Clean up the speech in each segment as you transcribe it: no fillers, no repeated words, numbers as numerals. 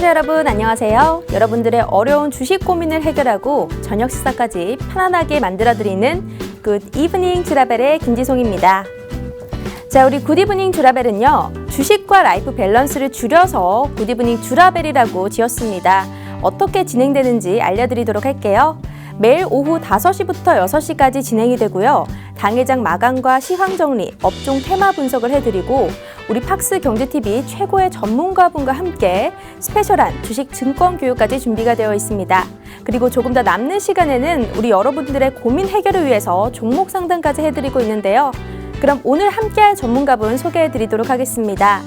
시청자 여러분 안녕하세요. 여러분들의 어려운 주식 고민을 해결하고 저녁 식사까지 편안하게 만들어드리는 굿 이브닝 주라벨의 김지송입니다. 자, 우리 굿 이브닝 주라벨은요, 주식과 라이프 밸런스를 줄여서 굿 이브닝 주라벨이라고 지었습니다. 어떻게 진행되는지 알려드리도록 할게요. 매일 오후 5시부터 6시까지 진행이 되고요. 당일장 마감과 시황 정리, 업종 테마 분석을 해드리고 우리 팍스 경제TV 최고의 전문가분과 함께 스페셜한 주식 증권 교육까지 준비가 되어 있습니다. 그리고 조금 더 남는 시간에는 우리 여러분들의 고민 해결을 위해서 종목 상담까지 해드리고 있는데요. 그럼 오늘 함께할 전문가분 소개해드리도록 하겠습니다.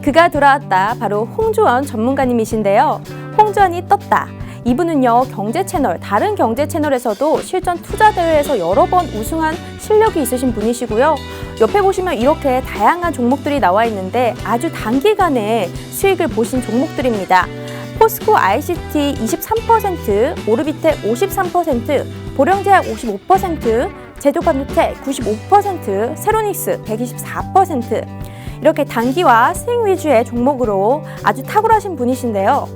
그가 돌아왔다. 바로 홍주원 전문가님이신데요. 홍주원이 떴다. 이분은요, 경제 채널, 다른 경제 채널에서도 실전 투자 대회에서 여러 번 우승한 실력이 있으신 분이시고요. 옆에 보시면 이렇게 다양한 종목들이 나와 있는데 아주 단기간에 수익을 보신 종목들입니다. 포스코 ICT 23%, 오르비테 53%, 보령제약 55%, 제조반도체 95%, 세로닉스 124%. 이렇게 단기와 수익 위주의 종목으로 아주 탁월하신 분이신데요.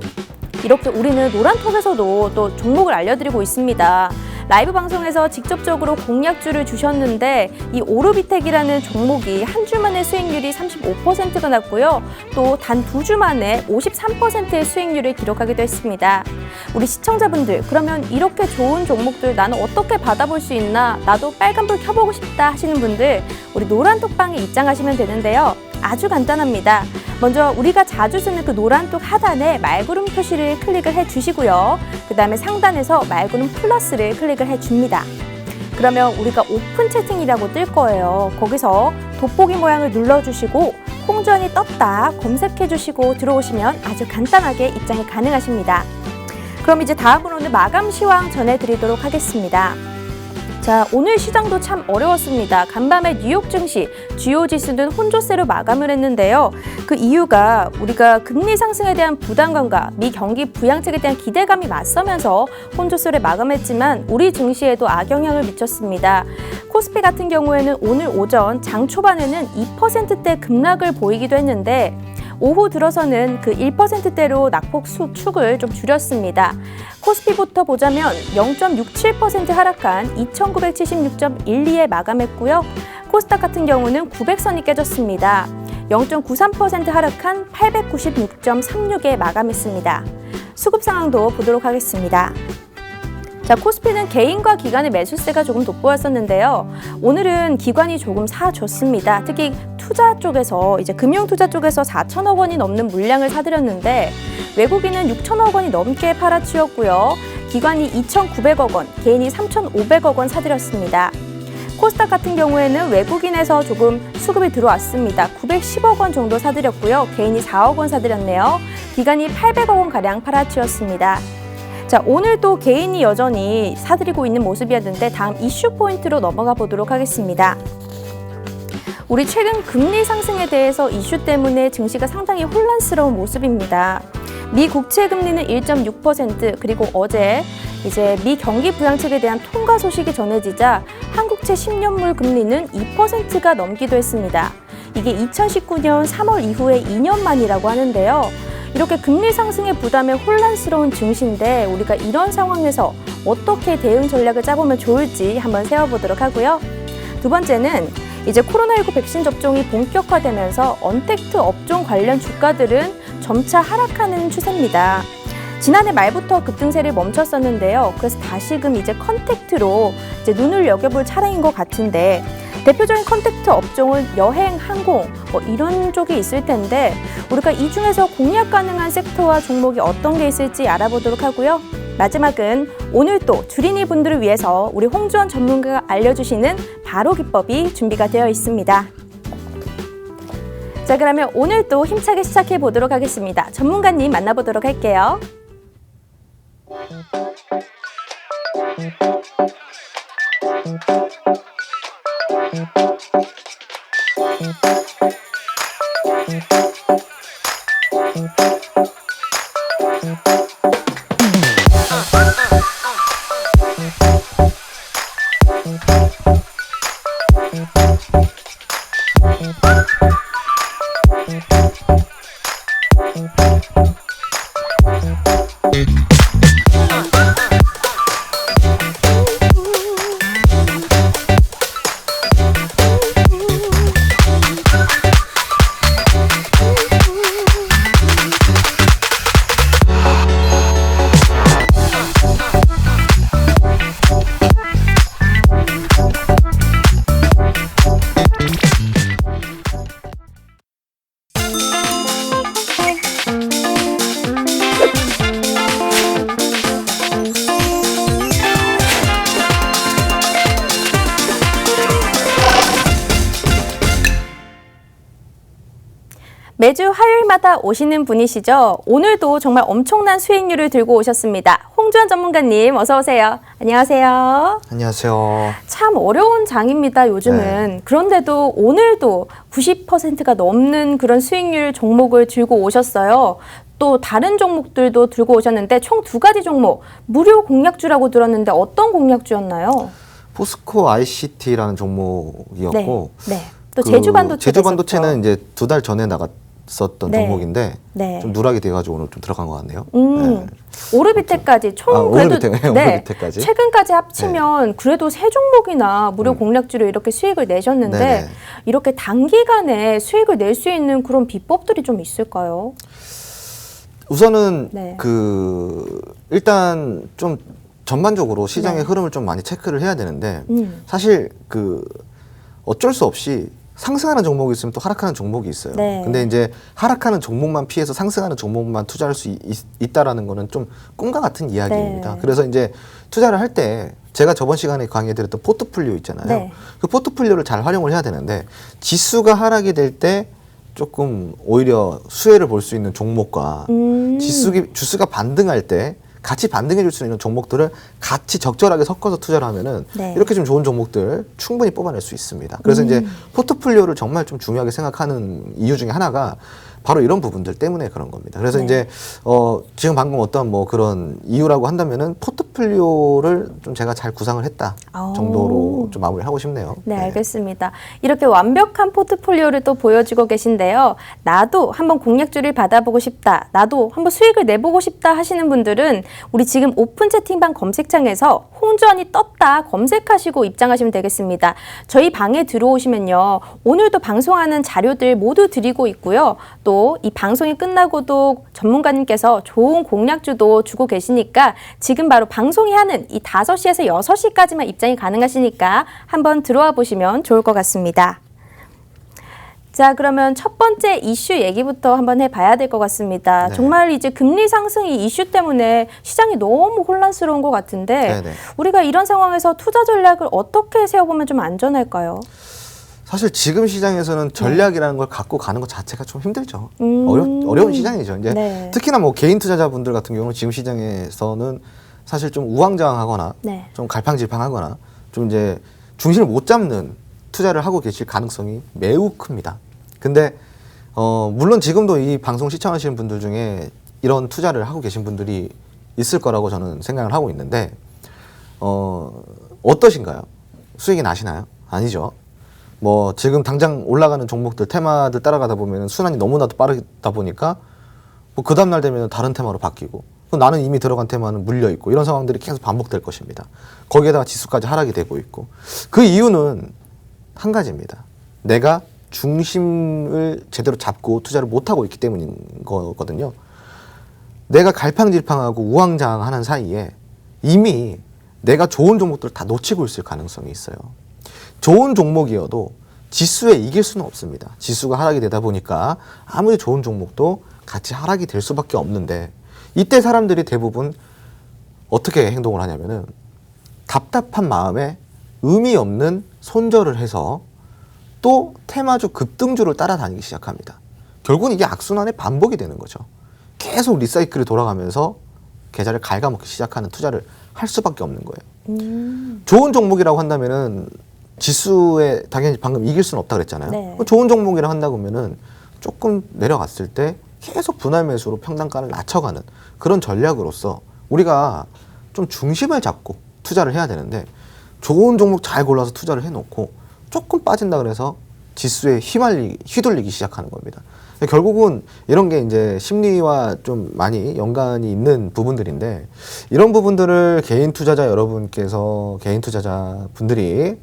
이렇게 우리는 노란톡에서도 또 종목을 알려드리고 있습니다. 라이브 방송에서 직접적으로 공략주를 주셨는데 이 오르비텍이라는 종목이 한 주 만에 수익률이 35%가 났고요. 또 단 2주 만에 53%의 수익률을 기록하기도 했습니다. 우리 시청자분들, 그러면 이렇게 좋은 종목들 나는 어떻게 받아볼 수 있나? 나도 빨간불 켜보고 싶다 하시는 분들, 우리 노란톡방에 입장하시면 되는데요. 아주 간단합니다. 먼저 우리가 자주 쓰는 그 노란톡 하단에 말구름 표시를 클릭을 해주시고요. 그 다음에 상단에서 말구름 플러스를 클릭을 해줍니다. 그러면 우리가 오픈 채팅이라고 뜰 거예요. 거기서 돋보기 모양을 눌러주시고 홍주원이 떴다 검색해주시고 들어오시면 아주 간단하게 입장이 가능하십니다. 그럼 이제 다음으로는 마감 시황 전해드리도록 하겠습니다. 자, 오늘 시장도 참 어려웠습니다. 간밤에 뉴욕 증시, 주요 지수는 혼조세로 마감을 했는데요. 그 이유가 우리가 금리 상승에 대한 부담감과 미 경기 부양책에 대한 기대감이 맞서면서 혼조세를 마감했지만 우리 증시에도 악영향을 미쳤습니다. 코스피 같은 경우에는 오늘 오전 장 초반에는 2%대 급락을 보이기도 했는데 오후 들어서는 그 1%대로 낙폭 축을 좀 줄였습니다. 코스피부터 보자면 0.67% 하락한 2976.12에 마감했고요. 코스닥 같은 경우는 900선이 깨졌습니다. 0.93% 하락한 896.36에 마감했습니다. 수급 상황도 보도록 하겠습니다. 자, 코스피는 개인과 기관의 매수세가 조금 돋보였었는데요. 오늘은 기관이 조금 사줬습니다. 특히 투자 쪽에서, 이제 금융투자 쪽에서 4천억 원이 넘는 물량을 사들였는데 외국인은 6천억 원이 넘게 팔아치웠고요. 기관이 2,900억 원, 개인이 3,500억 원 사들였습니다. 코스닥 같은 경우에는 외국인에서 조금 수급이 들어왔습니다. 910억 원 정도 사들였고요. 개인이 4억 원 사들였네요. 기관이 800억 원가량 팔아치웠습니다. 자, 오늘 또 개인이 여전히 사들이고 있는 모습이었는데 다음 이슈 포인트로 넘어가 보도록 하겠습니다. 우리 최근 금리 상승에 대해서 이슈 때문에 증시가 상당히 혼란스러운 모습입니다. 미 국채 금리는 1.6%, 그리고 어제 이제 미 경기 부양책에 대한 통과 소식이 전해지자 한국채 10년물 금리는 2%가 넘기도 했습니다. 이게 2019년 3월 이후에 2년 만이라고 하는데요. 이렇게 금리 상승의 부담에 혼란스러운 증시인데 우리가 이런 상황에서 어떻게 대응 전략을 짜보면 좋을지 한번 세워보도록 하고요. 두 번째는 이제 코로나19 백신 접종이 본격화되면서 언택트 업종 관련 주가들은 점차 하락하는 추세입니다. 지난해 말부터 급등세를 멈췄었는데요. 그래서 다시금 이제 컨택트로 이제 눈을 여겨볼 차례인 것 같은데 대표적인 컨택트 업종은 여행, 항공 이런 쪽이 있을 텐데 우리가 이 중에서 공략 가능한 섹터와 종목이 어떤 게 있을지 알아보도록 하고요. 마지막은 오늘 또 주린이 분들을 위해서 우리 홍주원 전문가가 알려주시는 바로 기법이 준비가 되어 있습니다. 자, 그러면 오늘 또 힘차게 시작해 보도록 하겠습니다. 전문가님 만나보도록 할게요. 매주 화요일마다 오시는 분이시죠? 오늘도 정말 엄청난 수익률을 들고 오셨습니다. 홍주환 전문가님 어서 오세요. 안녕하세요. 안녕하세요. 참 어려운 장입니다, 요즘은. 네. 그런데도 오늘도 90%가 넘는 그런 수익률 종목을 들고 오셨어요. 또 다른 종목들도 들고 오셨는데 총 2가지 종목, 무료 공략주라고 들었는데 어떤 공략주였나요? 포스코 ICT라는 종목이었고 네. 또 제주반도체는 이제 2달 전에 나갔었던 네. 종목인데 네. 좀 누락이 돼가지고 오늘 좀 들어간 것 같네요. 오르비테까지 총 그래도 오르비테까지. 최근까지 합치면 그래도 3종목이나 무료 공략주로 이렇게 수익을 내셨는데 네네. 이렇게 단기간에 수익을 낼 수 있는 그런 비법들이 좀 있을까요? 우선은 네. 일단 좀 전반적으로 시장의 네. 흐름을 좀 많이 체크를 해야 되는데 사실 어쩔 수 없이 상승하는 종목이 있으면 또 하락하는 종목이 있어요. 네. 근데 이제 하락하는 종목만 피해서 상승하는 종목만 투자할 수 있다라는 거는 좀 꿈과 같은 이야기입니다. 네. 그래서 이제 투자를 할 때 제가 저번 시간에 강의해드렸던 포트폴리오 있잖아요. 네. 그 포트폴리오를 잘 활용을 해야 되는데 지수가 하락이 될 때 조금 오히려 수혜를 볼 수 있는 종목과 주수가 반등할 때 같이 반등해 줄 수 있는 종목들을 같이 적절하게 섞어서 투자를 하면은 네. 이렇게 좀 좋은 종목들 충분히 뽑아낼 수 있습니다. 그래서 이제 포트폴리오를 정말 좀 중요하게 생각하는 이유 중에 하나가 바로 이런 부분들 때문에 그런 겁니다. 그래서 네. 이제 지금 방금 어떤 뭐 그런 이유라고 한다면은 포트폴리오를 좀 제가 잘 구상을 했다 정도로 좀 마무리하고 싶네요. 네, 알겠습니다. 이렇게 완벽한 포트폴리오를 또 보여주고 계신데요. 나도 한번 공략주를 받아보고 싶다. 나도 한번 수익을 내보고 싶다 하시는 분들은 우리 지금 오픈 채팅방 검색창에서 홍주환이 떴다 검색하시고 입장하시면 되겠습니다. 저희 방에 들어오시면요. 오늘도 방송하는 자료들 모두 드리고 있고요. 또 이 방송이 끝나고도 전문가님께서 좋은 공략주도 주고 계시니까 지금 바로 방송이 하는 이 5시에서 6시까지만 입장이 가능하시니까 한번 들어와 보시면 좋을 것 같습니다. 자, 그러면 첫 번째 이슈 얘기부터 한번 해봐야 될 것 같습니다. 네. 정말 이제 금리 상승 이 이슈 때문에 시장이 너무 혼란스러운 것 같은데 네네. 우리가 우리가 이런 상황에서 투자 전략을 어떻게 세워보면 좀 안전할까요? 사실 지금 시장에서는 전략이라는 걸 갖고 가는 것 자체가 좀 힘들죠. 어려운 시장이죠. 이제 네. 특히나 뭐 개인 투자자분들 같은 경우는 지금 시장에서는 사실 좀 우왕좌왕하거나 네. 좀 갈팡질팡하거나 좀 이제 중심을 못 잡는 투자를 하고 계실 가능성이 매우 큽니다. 근데 물론 지금도 이 방송 시청하시는 분들 중에 이런 투자를 하고 계신 분들이 있을 거라고 저는 생각을 하고 있는데 어떠신가요? 수익이 나시나요? 아니죠. 뭐 지금 당장 올라가는 종목들 테마들 따라가다 보면 순환이 너무나도 빠르다 보니까 뭐 그 다음날 되면 다른 테마로 바뀌고 나는 이미 들어간 테마는 물려 있고 이런 상황들이 계속 반복될 것입니다. 거기에다가 지수까지 하락이 되고 있고 그 이유는 한 가지입니다. 내가 중심을 제대로 잡고 투자를 못하고 있기 때문인 거거든요. 내가 갈팡질팡하고 우왕좌왕하는 사이에 이미 내가 좋은 종목들을 다 놓치고 있을 가능성이 있어요. 좋은 종목이어도 지수에 이길 수는 없습니다. 지수가 하락이 되다 보니까 아무리 좋은 종목도 같이 하락이 될 수밖에 없는데 이때 사람들이 대부분 어떻게 행동을 하냐면은 답답한 마음에 의미 없는 손절을 해서 또 테마주 급등주를 따라다니기 시작합니다. 결국은 이게 악순환의 반복이 되는 거죠. 계속 리사이클이 돌아가면서 계좌를 갉아먹기 시작하는 투자를 할 수밖에 없는 거예요. 좋은 종목이라고 한다면은 지수에 당연히 방금 이길 수는 없다 그랬잖아요. 네. 좋은 종목이라 한다고 하면은 조금 내려갔을 때 계속 분할 매수로 평단가를 낮춰가는 그런 전략으로서 우리가 좀 중심을 잡고 투자를 해야 되는데 좋은 종목 잘 골라서 투자를 해놓고 조금 빠진다 그래서 지수에 휘둘리기 시작하는 겁니다. 결국은 이런 게 이제 심리와 좀 많이 연관이 있는 부분들인데 이런 부분들을 개인 투자자 여러분께서 개인 투자자 분들이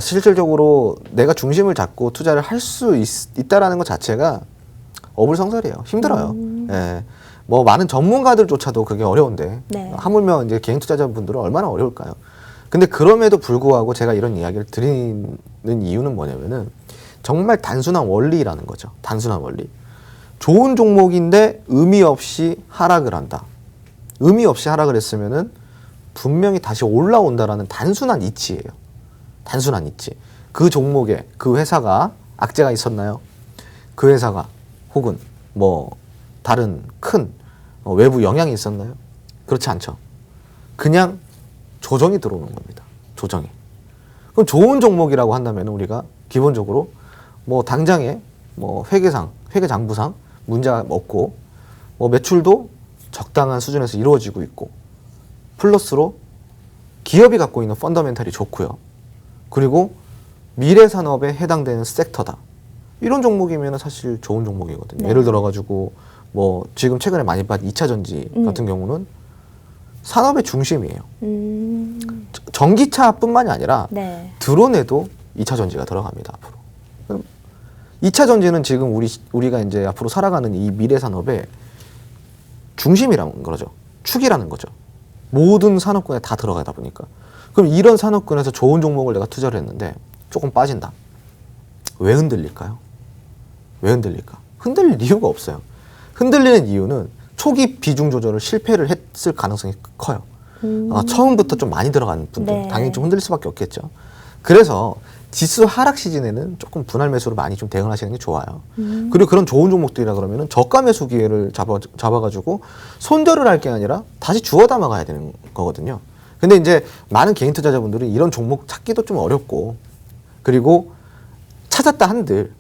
실질적으로 내가 중심을 잡고 투자를 할 수 있다라는 것 자체가 어불성설이에요. 힘들어요. 예. 뭐 많은 전문가들조차도 그게 어려운데 네. 하물며 이제 개인 투자자분들은 얼마나 어려울까요? 근데 그럼에도 불구하고 제가 이런 이야기를 드리는 이유는 뭐냐면은 정말 단순한 원리라는 거죠. 단순한 원리. 좋은 종목인데 의미 없이 하락을 한다. 의미 없이 하락을 했으면은 분명히 다시 올라온다라는 단순한 이치예요. 단순한 이치. 그 종목에 그 회사가 악재가 있었나요? 그 회사가 혹은 뭐 다른 큰 외부 영향이 있었나요? 그렇지 않죠. 그냥 조정이 들어오는 겁니다. 조정이. 그럼 좋은 종목이라고 한다면 우리가 기본적으로 뭐 당장에 뭐 회계장부상 문제가 없고 뭐 매출도 적당한 수준에서 이루어지고 있고 플러스로 기업이 갖고 있는 펀더멘탈이 좋고요. 그리고 미래 산업에 해당되는 섹터다. 이런 종목이면 사실 좋은 종목이거든요. 네. 예를 들어가지고 뭐 지금 최근에 많이 봤 2차 전지 같은 경우는 산업의 중심이에요. 전기차뿐만이 아니라 네. 드론에도 2차 전지가 들어갑니다. 앞으로. 그럼 2차 전지는 지금 우리가 이제 앞으로 살아가는 이 미래 산업의 중심이라는 거죠. 축이라는 거죠. 모든 산업군에 다 들어가다 보니까. 그럼 이런 산업군에서 좋은 종목을 내가 투자를 했는데 조금 빠진다. 왜 흔들릴까요? 왜 흔들릴까? 흔들릴 이유가 없어요. 흔들리는 이유는 초기 비중 조절을 실패를 했을 가능성이 커요. 처음부터 좀 많이 들어가는 분들 네. 당연히 좀 흔들릴 수밖에 없겠죠. 그래서 지수 하락 시즌에는 조금 분할 매수로 많이 좀 대응하시는 게 좋아요. 그리고 그런 좋은 종목들이라 그러면 저가 매수 기회를 잡아가지고 손절을 할 게 아니라 다시 주워 담아가야 되는 거거든요. 근데 이제 많은 개인 투자자분들이 이런 종목 찾기도 좀 어렵고 그리고 찾았다 한들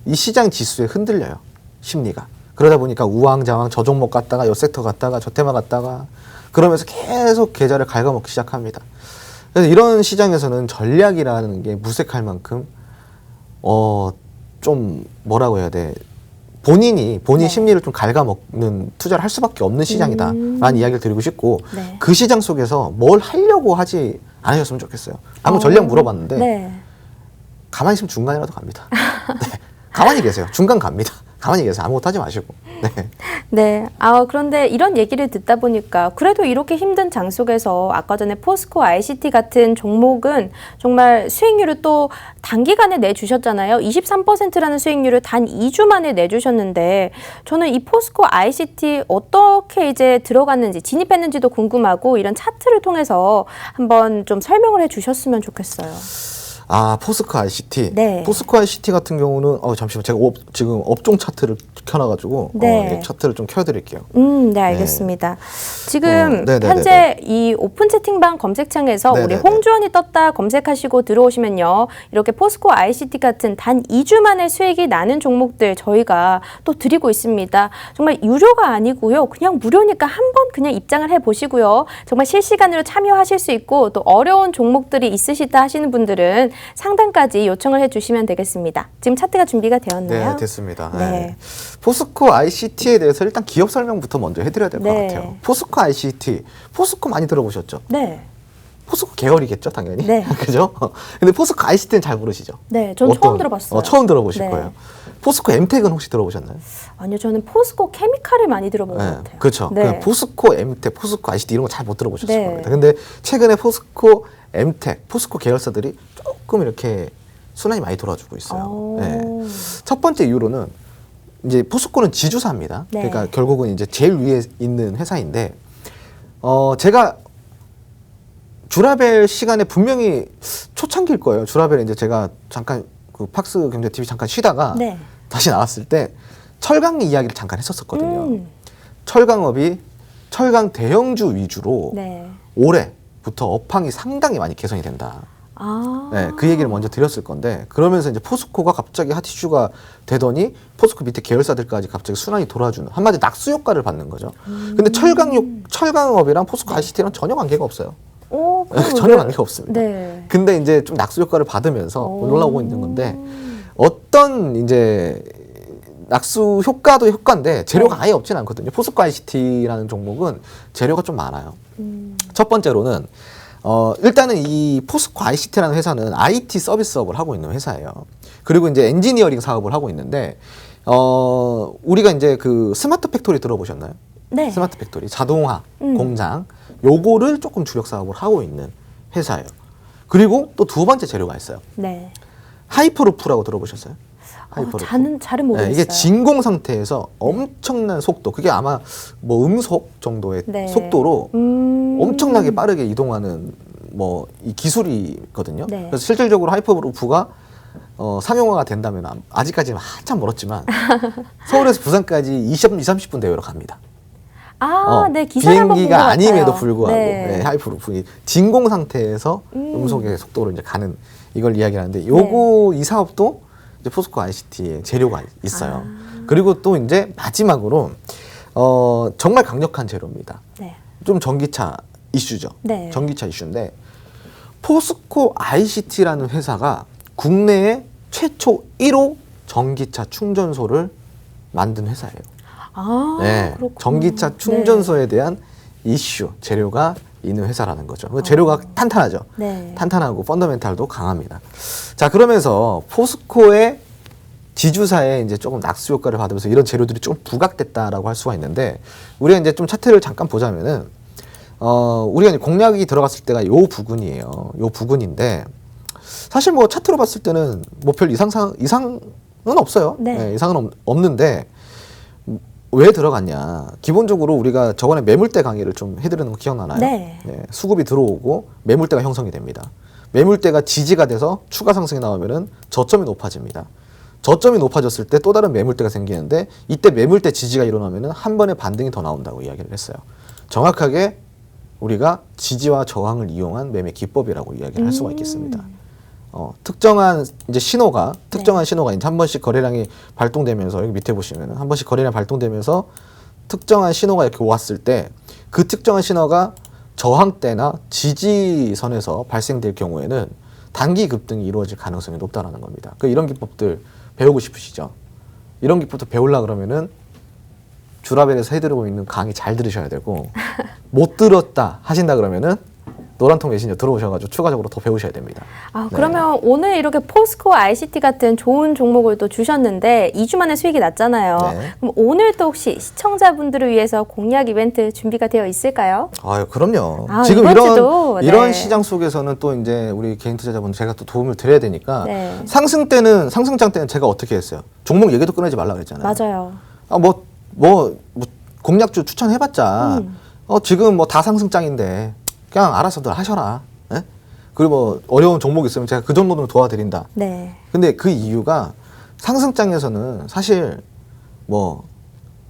이 시장 지수에 흔들려요. 심리가. 그러다 보니까 우왕좌왕 저 종목 갔다가 여 섹터 갔다가 저 테마 갔다가 그러면서 계속 계좌를 갉아먹기 시작합니다. 그래서 이런 시장에서는 전략이라는 게 무색할 만큼 좀 뭐라고 해야 돼, 본인 네. 심리를 좀 갉아먹는 투자를 할 수밖에 없는 시장이다라는 이야기를 드리고 싶고 네. 그 시장 속에서 뭘 하려고 하지 않으셨으면 좋겠어요. 한번 전략 물어봤는데 네. 가만히 있으면 중간이라도 갑니다. 네. 가만히 계세요. 중간 갑니다. 가만히 계세요. 아무것도 하지 마시고. 네. 네. 그런데 이런 얘기를 듣다 보니까 그래도 이렇게 힘든 장 속에서 아까 전에 포스코 ICT 같은 종목은 정말 수익률을 또 단기간에 내주셨잖아요. 23%라는 수익률을 단 2주 만에 내주셨는데 저는 이 포스코 ICT 어떻게 이제 들어갔는지 진입했는지도 궁금하고 이런 차트를 통해서 한번 좀 설명을 해주셨으면 좋겠어요. 포스코 ICT. 네. 포스코 ICT 같은 경우는 잠시만 제가 지금 업종 차트를 켜놔가지고 네. 차트를 좀 켜드릴게요. 네, 알겠습니다. 지금 네네네네. 현재 이 오픈 채팅방 검색창에서 우리 네네네. 홍주원이 떴다 검색하시고 들어오시면요. 이렇게 포스코 ICT 같은 단 2주 만에 수익이 나는 종목들 저희가 또 드리고 있습니다. 정말 유료가 아니고요. 그냥 무료니까 한번 그냥 입장을 해보시고요. 정말 실시간으로 참여하실 수 있고 또 어려운 종목들이 있으시다 하시는 분들은 상담까지 요청을 해주시면 되겠습니다. 지금 차트가 준비가 되었나요? 네, 됐습니다. 네. 네. 포스코 ICT에 대해서 일단 기업 설명부터 먼저 해드려야 될 것 네. 같아요. 포스코 ICT, 포스코 많이 들어보셨죠? 네. 포스코 계열이겠죠, 당연히. 네. 그죠? 근데 포스코 ICT는 잘 모르시죠? 네, 전 처음 들어봤어요. 처음 들어보실 네. 거예요. 포스코 엠텍은 혹시 들어보셨나요? 아니요, 저는 포스코 케미칼을 많이 들어본 것 같아요. 그렇죠. 네. 그냥 포스코 엠텍, 포스코 ICT 이런 거 잘 못 들어보셨을 네. 겁니다. 근데 최근에 포스코 엠텍, 포스코 계열사들이 조금 이렇게 순환이 많이 돌아주고 있어요. 네. 첫 번째 이유로는 이제 포스코는 지주사입니다. 네. 그러니까 결국은 이제 제일 위에 있는 회사인데, 제가 주라벨 시간에 분명히 초창기일 거예요. 주라벨에 이제 제가 잠깐 그 팍스 경제 TV 잠깐 쉬다가 네. 다시 나왔을 때 철강 이야기를 잠깐 했었거든요. 음. 철강업이 철강 대형주 위주로 네. 올해부터 업황이 상당히 많이 개선이 된다. 네, 그 얘기를 먼저 드렸을 건데 그러면서 이제 포스코가 갑자기 핫 이슈가 되더니 포스코 밑에 계열사들까지 갑자기 순환이 돌아주는 한마디로 낙수 효과를 받는 거죠. 근데 철강업이랑 포스코 ICT랑 전혀 관계가 없어요. 오, 전혀 관계가 없습니다. 네. 근데 이제 좀 낙수 효과를 받으면서 올라오고 있는 건데 어떤 이제 낙수 효과도 효과인데 재료가 아예 없진 않거든요. 포스코 ICT라는 종목은 재료가 좀 많아요. 첫 번째로는 일단은 이 포스코 ICT라는 회사는 IT 서비스 사업을 하고 있는 회사예요. 그리고 이제 엔지니어링 사업을 하고 있는데 우리가 이제 그 스마트 팩토리 들어보셨나요? 네. 스마트 팩토리, 자동화 공장 요거를 조금 주력 사업을 하고 있는 회사예요. 그리고 또 두 번째 재료가 있어요. 네. 하이퍼루프라고 들어보셨어요? 하이퍼루프. 잘은 모르겠어요. 이게 진공 상태에서 엄청난 속도, 그게 아마 뭐 음속 정도의 네. 속도로 엄청나게 빠르게 이동하는 뭐 이 기술이거든요. 네. 그래서 실질적으로 하이퍼루프가 상용화가 된다면 아직까지는 한참 멀었지만 서울에서 부산까지 30분 대회로 갑니다. 네, 기사를 한번 본것 비행기가 같아요. 아님에도 불구하고 네. 하이퍼루프 진공 상태에서 음속의 속도로 이제 가는 이걸 이야기하는데 요거 이 사업도 이제 포스코 ICT에 재료가 있어요. 그리고 또 이제 마지막으로 정말 강력한 재료입니다. 네. 좀 전기차 이슈죠. 네. 전기차 이슈인데 포스코 ICT라는 회사가 국내에 최초 1호 전기차 충전소를 만든 회사예요. 네, 그렇구나. 전기차 충전소에 대한 이슈, 재료가 있는 회사라는 거죠. 재료가 탄탄하죠. 네. 탄탄하고 펀더멘탈도 강합니다. 자, 그러면서 포스코의 지주사에 이제 조금 낙수 효과를 받으면서 이런 재료들이 좀 부각됐다라고 할 수가 있는데 우리가 이제 좀 차트를 잠깐 보자면은 우리가 이제 공략이 들어갔을 때가 요 부근이에요. 요 부근인데 사실 뭐 차트로 봤을 때는 뭐 별 이상은 없어요. 네. 네, 이상은 없는데 왜 들어갔냐? 기본적으로 우리가 저번에 매물대 강의를 좀 해드리는 거 기억나나요? 네. 수급이 들어오고 매물대가 형성이 됩니다. 매물대가 지지가 돼서 추가 상승이 나오면은 저점이 높아집니다. 저점이 높아졌을 때 또 다른 매물대가 생기는데 이때 매물대 지지가 일어나면은 한 번의 반등이 더 나온다고 이야기를 했어요. 정확하게 우리가 지지와 저항을 이용한 매매 기법이라고 이야기를 할 수가 있겠습니다. 특정한 이제 신호가 이제 한 번씩 거래량이 발동되면서 여기 밑에 보시면은 한 번씩 거래량 발동되면서 특정한 신호가 이렇게 왔을 때 그 특정한 신호가 저항대나 지지선에서 발생될 경우에는 단기 급등이 이루어질 가능성이 높다라는 겁니다. 이런 기법들 배우고 싶으시죠? 이런 기법도 배우려 그러면은 주라벨에서 해드리고 있는 강의 잘 들으셔야 되고 못 들었다 하신다 그러면은 노란통 메신저 들어오셔가지고 추가적으로 더 배우셔야 됩니다. 그러면 오늘 이렇게 포스코 ICT 같은 좋은 종목을 또 주셨는데 2주 만에 수익이 났잖아요. 네. 그럼 오늘 또 혹시 시청자분들을 위해서 공략 이벤트 준비가 되어 있을까요? 그럼요. 아, 지금 이번 주도, 이런 네. 시장 속에서는 또 이제 우리 개인 투자자분 제가 또 도움을 드려야 되니까 네. 상승장 때는 제가 어떻게 했어요? 종목 얘기도 꺼내지 말라 그랬잖아요. 맞아요. 뭐 공략주 추천해봤자 지금 뭐 다 상승장인데 그냥 알아서들 하셔라. 예? 그리고 뭐 어려운 종목 있으면 제가 그 정도는 도와드린다. 네. 근데 그 이유가 상승장에서는 사실 뭐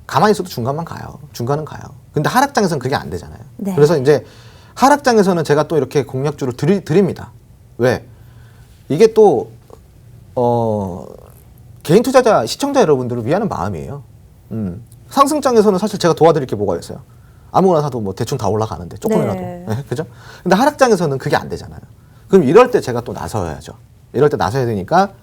가만히 있어도 중간은 가요. 근데 하락장에서는 그게 안 되잖아요. 네. 그래서 이제 하락장에서는 제가 또 이렇게 공략주를 드립니다. 왜? 이게 또 개인 투자자 시청자 여러분들을 위하는 마음이에요. 상승장에서는 사실 제가 도와드릴 게 뭐가 있어요? 아무거나 사도 뭐 대충 다 올라가는데 조금이라도. 네. 네, 그죠? 근데 하락장에서는 그게 안 되잖아요. 그럼 이럴 때 제가 또 나서야죠. 이럴 때 나서야 되니까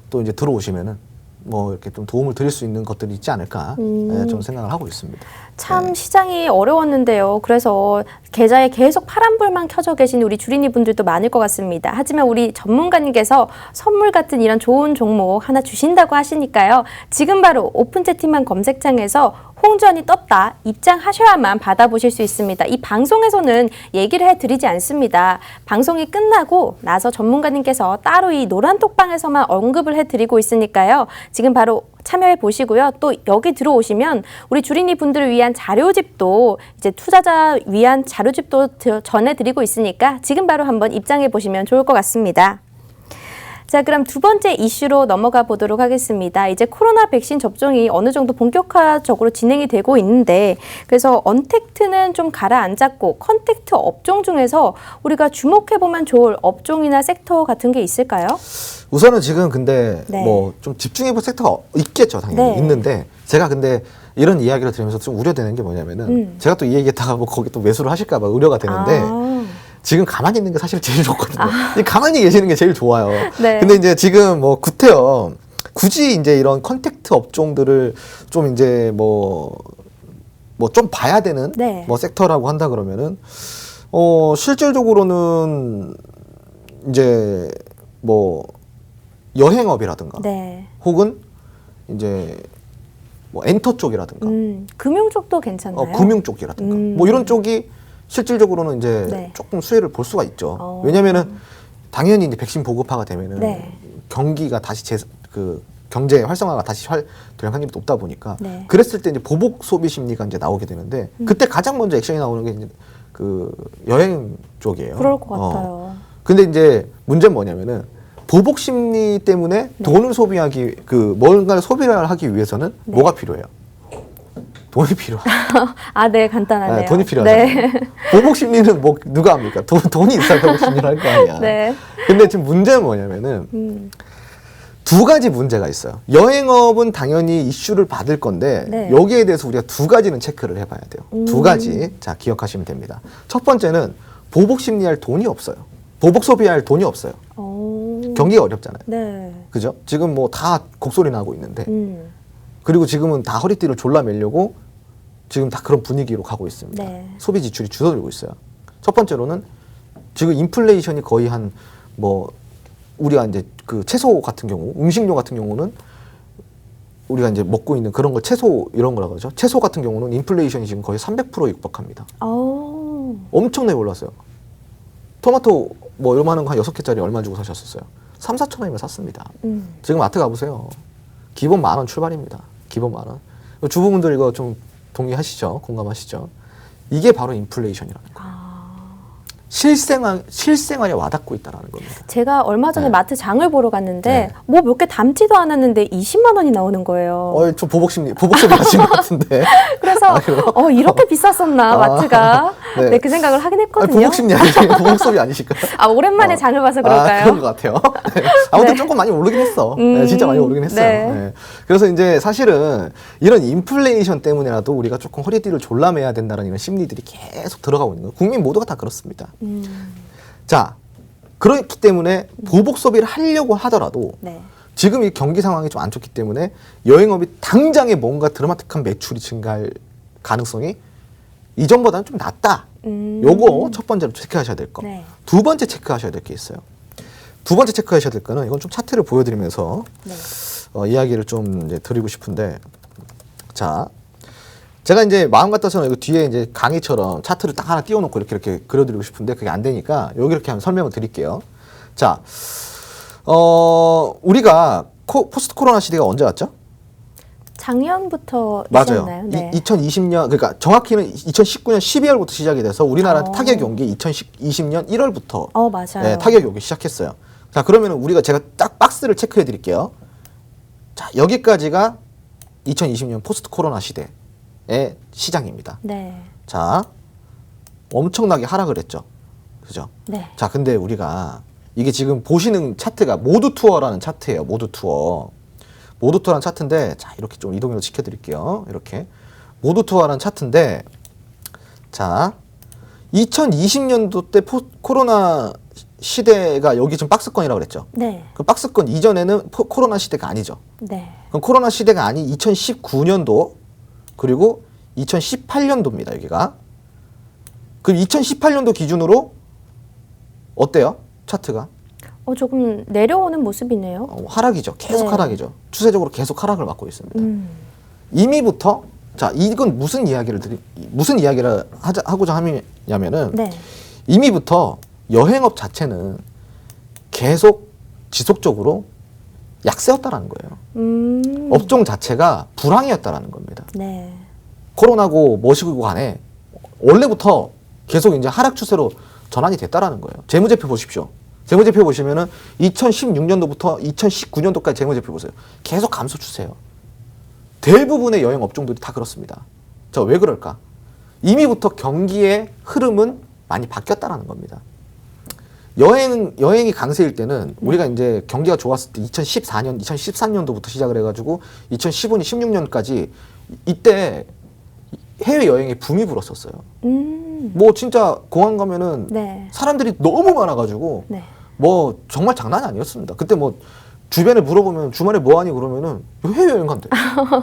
또 이제 들어오시면은 뭐 이렇게 좀 도움을 드릴 수 있는 것들이 있지 않을까 좀 생각을 하고 있습니다. 참 시장이 어려웠는데요. 그래서 계좌에 계속 파란불만 켜져 계신 우리 주린이 분들도 많을 것 같습니다. 하지만 우리 전문가님께서 선물 같은 이런 좋은 종목 하나 주신다고 하시니까요. 지금 바로 오픈 채팅방 검색창에서 홍주환이 떴다 입장하셔야만 받아보실 수 있습니다. 이 방송에서는 얘기를 해드리지 않습니다. 방송이 끝나고 나서 전문가님께서 따로 이 노란톡방에서만 언급을 해드리고 있으니까요. 지금 바로 참여해 보시고요. 또 여기 들어오시면 우리 주린이 분들을 위한 자료집도 이제 투자자 위한 자료집도 전해드리고 있으니까 지금 바로 한번 입장해 보시면 좋을 것 같습니다. 자, 그럼 두 번째 이슈로 넘어가 보도록 하겠습니다. 이제 코로나 백신 접종이 어느 정도 본격화적으로 진행이 되고 있는데 그래서 언택트는 좀 가라앉았고 컨택트 업종 중에서 우리가 주목해보면 좋을 업종이나 섹터 같은 게 있을까요? 우선은 지금 근데 네. 뭐 좀 집중해볼 섹터가 있겠죠. 당연히 네. 있는데 제가 근데 이런 이야기를 들으면서 좀 우려되는 게 뭐냐면은 제가 또 이 얘기했다가 뭐 거기 또 매수를 하실까 봐 우려가 되는데 지금 가만히 있는 게 사실 제일 좋거든요. 가만히 계시는 게 제일 좋아요. 네. 근데 이제 지금 뭐 구태여 굳이 이제 이런 컨택트 업종들을 좀 이제 뭐 좀 봐야 되는 네. 뭐 섹터라고 한다 그러면은 실질적으로는 이제 뭐 여행업이라든가 네. 혹은 이제 뭐 엔터 쪽이라든가 금융 쪽도 괜찮나요? 금융 쪽이라든가 뭐 이런 쪽이 실질적으로는 이제 네. 조금 수혜를 볼 수가 있죠. 왜냐면은 당연히 이제 백신 보급화가 되면은 네. 경기가 다시 그 경제 활성화가 다시 될 확률이 높다 보니까 네. 그랬을 때 이제 보복 소비 심리가 이제 나오게 되는데 그때 가장 먼저 액션이 나오는 게 이제 그 여행 쪽이에요. 그럴 것 같아요. 근데 이제 문제는 뭐냐면은 보복 심리 때문에 돈을 소비하기 그 뭔가를 소비를 하기 위해서는 뭐가 필요해요? 돈이 필요하죠. 아, 네, 간단하네요. 네, 돈이 필요하잖아요. 네. 보복 심리는 뭐 누가 합니까? 돈이 있어야 보복 심리를 할 거 아니야. 네. 근데 지금 문제는 뭐냐면은 두 가지 문제가 있어요. 여행업은 당연히 이슈를 받을 건데 네. 여기에 대해서 우리가 두 가지는 체크를 해봐야 돼요. 두 가지. 자, 기억하시면 됩니다. 첫 번째는 보복 심리할 돈이 없어요. 보복 소비할 돈이 없어요. 경기가 어렵잖아요. 네. 그죠? 지금 뭐 다 곡소리 나고 있는데 그리고 지금은 다 허리띠를 졸라매려고 지금 다 그런 분위기로 가고 있습니다. 네. 소비 지출이 줄어들고 있어요. 첫 번째로는 지금 인플레이션이 거의 한 뭐 우리가 이제 그 채소 같은 경우, 음식료 같은 경우는 우리가 이제 먹고 있는 그런 거 채소 이런 거라 그러죠. 채소 같은 경우는 인플레이션이 지금 거의 300%에 육박합니다. 엄청나게 올랐어요. 토마토 뭐 요만한 거 한 6개짜리 얼마 주고 사셨었어요? 3, 4천 원이면 샀습니다. 지금 마트 가보세요. 기본 10,000원 출발입니다. 기본 10,000원. 주부분들 이거 좀 동의하시죠? 공감하시죠? 이게 바로 인플레이션이라는 거예요. 실생활에 와닿고 있다는 겁니다. 제가 얼마 전에 네. 마트 장을 보러 갔는데 네. 뭐 몇 개 담지도 않았는데 20만 원이 나오는 거예요. 좀 보복 소비 하신 것 같은데. 그래서 이렇게 비쌌었나 마트가 네. 네, 그 생각을 하긴 했거든요. 보복 심리 아니실까요? 보복 소비 아니실까요? 오랜만에 장을 봐서 그럴까요? 그런 것 같아요. 네. 아무튼 네. 조금 많이 오르긴 했어. 네, 진짜 많이 오르긴 했어요. 네. 네. 그래서 이제 사실은 이런 인플레이션 때문에라도 우리가 조금 허리띠를 졸라매야 된다는 이런 심리들이 계속 들어가고 있는 거예요. 국민 모두가 다 그렇습니다. 자, 그렇기 때문에 보복 소비를 하려고 하더라도 네. 지금 이 경기 상황이 좀 안 좋기 때문에 여행업이 당장에 뭔가 드라마틱한 매출이 증가할 가능성이 이전보다는 좀 낮다. 요거 첫 번째로 체크하셔야 될 거. 네. 두 번째 체크하셔야 될 게 있어요. 두 번째 체크하셔야 될 거는 이건 좀 차트를 보여드리면서 네. 이야기를 좀 이제 드리고 싶은데, 자, 제가 이제 마음 같아서는 이거 뒤에 이제 강의처럼 차트를 딱 하나 띄워놓고 이렇게 그려드리고 싶은데 그게 안 되니까 여기 이렇게 한번 설명을 드릴게요. 자, 우리가 포스트 코로나 시대가 언제 왔죠? 작년부터 맞아요. 있었나요? 네. 2020년, 그러니까 정확히는 2019년 12월부터 시작이 돼서 우리나라 어. 타격이 온 게 2020년 1월부터 맞아요. 네, 타격이 오기 시작했어요. 자, 그러면 제가 딱 박스를 체크해 드릴게요. 자, 여기까지가 2020년 포스트 코로나 시대의 시장입니다. 네. 자, 엄청나게 하락을 했죠. 그죠? 네. 자, 근데 우리가 이게 지금 보시는 차트가 모두 투어라는 차트예요. 모두 투어. 모두 투어라는 차트인데, 자, 이렇게 좀 이동해서 지켜드릴게요. 이렇게. 모두 투어라는 차트인데, 자, 2020년도 때 코로나 시대가 여기 지금 박스권이라고 그랬죠. 네. 그 박스권 이전에는 코로나 시대가 아니죠. 네. 그럼 코로나 시대가 아닌 2019년도 그리고 2018년도입니다. 여기가. 그럼 2018년도 기준으로 어때요? 차트가? 조금 내려오는 모습이네요. 하락이죠. 계속 네. 하락이죠. 추세적으로 계속 하락을 맞고 있습니다. 이미부터 자, 이건 무슨 이야기를 하고자 하냐면은 네. 이미부터 여행업 자체는 계속 지속적으로 약세였다라는 거예요. 업종 자체가 불황이었다라는 겁니다. 네. 코로나고 뭐시고 간에 원래부터 계속 이제 하락 추세로 전환이 됐다라는 거예요. 재무제표 보십시오. 재무제표 보시면은 2016년도부터 2019년도까지 재무제표 보세요. 계속 감소 추세예요. 대부분의 여행 업종들이 다 그렇습니다. 자, 왜 그럴까? 이미부터 경기의 흐름은 많이 바뀌었다라는 겁니다. 여행이 강세일 때는 우리가 이제 경기가 좋았을 때 2013년도부터 시작을 해가지고 2015년, 16년까지 이때 해외 여행에 붐이 불었었어요. 뭐 진짜 공항 가면은 네. 사람들이 너무 많아가지고 네. 뭐 정말 장난이 아니었습니다. 그때 뭐 주변에 물어보면 주말에 뭐하니 그러면은 해외여행 간대.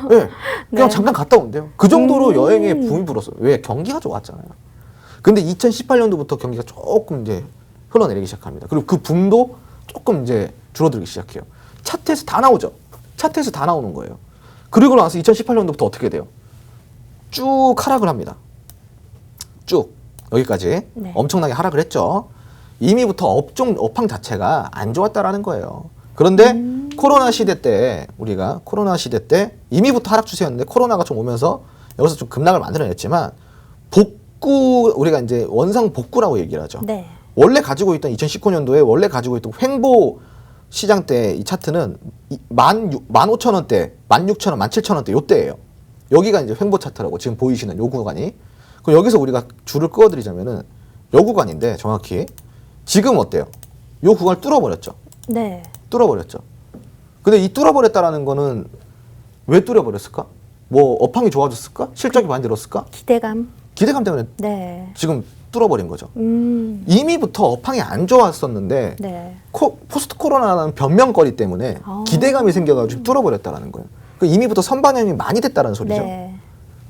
네. 그냥 네. 잠깐 갔다 온대요. 그 정도로 여행에 붐이 불었어요. 왜? 경기가 좋았잖아요. 근데 2018년도부터 경기가 조금 이제 흘러내리기 시작합니다. 그리고 그 붐도 조금 이제 줄어들기 시작해요. 차트에서 다 나오죠. 차트에서 다 나오는 거예요. 그리고 나서 2018년도부터 어떻게 돼요? 쭉 하락을 합니다. 쭉 여기까지 네. 엄청나게 하락을 했죠. 이미부터 업황 자체가 안 좋았다라는 거예요. 그런데 코로나 시대 때 우리가 코로나 시대 때 이미부터 하락 추세였는데 코로나가 좀 오면서 여기서 좀 급락을 만들어냈지만 복구 우리가 이제 원상 복구라고 얘기를 하죠. 네. 원래 가지고 있던 2019년도에 원래 가지고 있던 횡보 시장 때 이 차트는 15,000원대, 16,000원, 17,000원대 요때예요. 여기가 이제 횡보 차트라고 지금 보이시는 요 구간이. 그럼 여기서 우리가 줄을 그어드리자면은 요 구간인데 정확히 지금 어때요? 요 구간을 뚫어버렸죠. 네. 뚫어버렸죠. 근데 이 뚫어버렸다라는 거는 왜 뚫어버렸을까? 뭐 업황이 좋아졌을까? 실적이 많이 늘었을까? 기대감. 기대감 때문에 네. 지금 뚫어버린 거죠. 음. 이미부터 업황이 안 좋았었는데 네. 포스트 코로나라는 변명거리 때문에 기대감이 생겨가지고 뚫어버렸다라는 거예요. 그 이미부터 선반영이 많이 됐다는 소리죠. 네.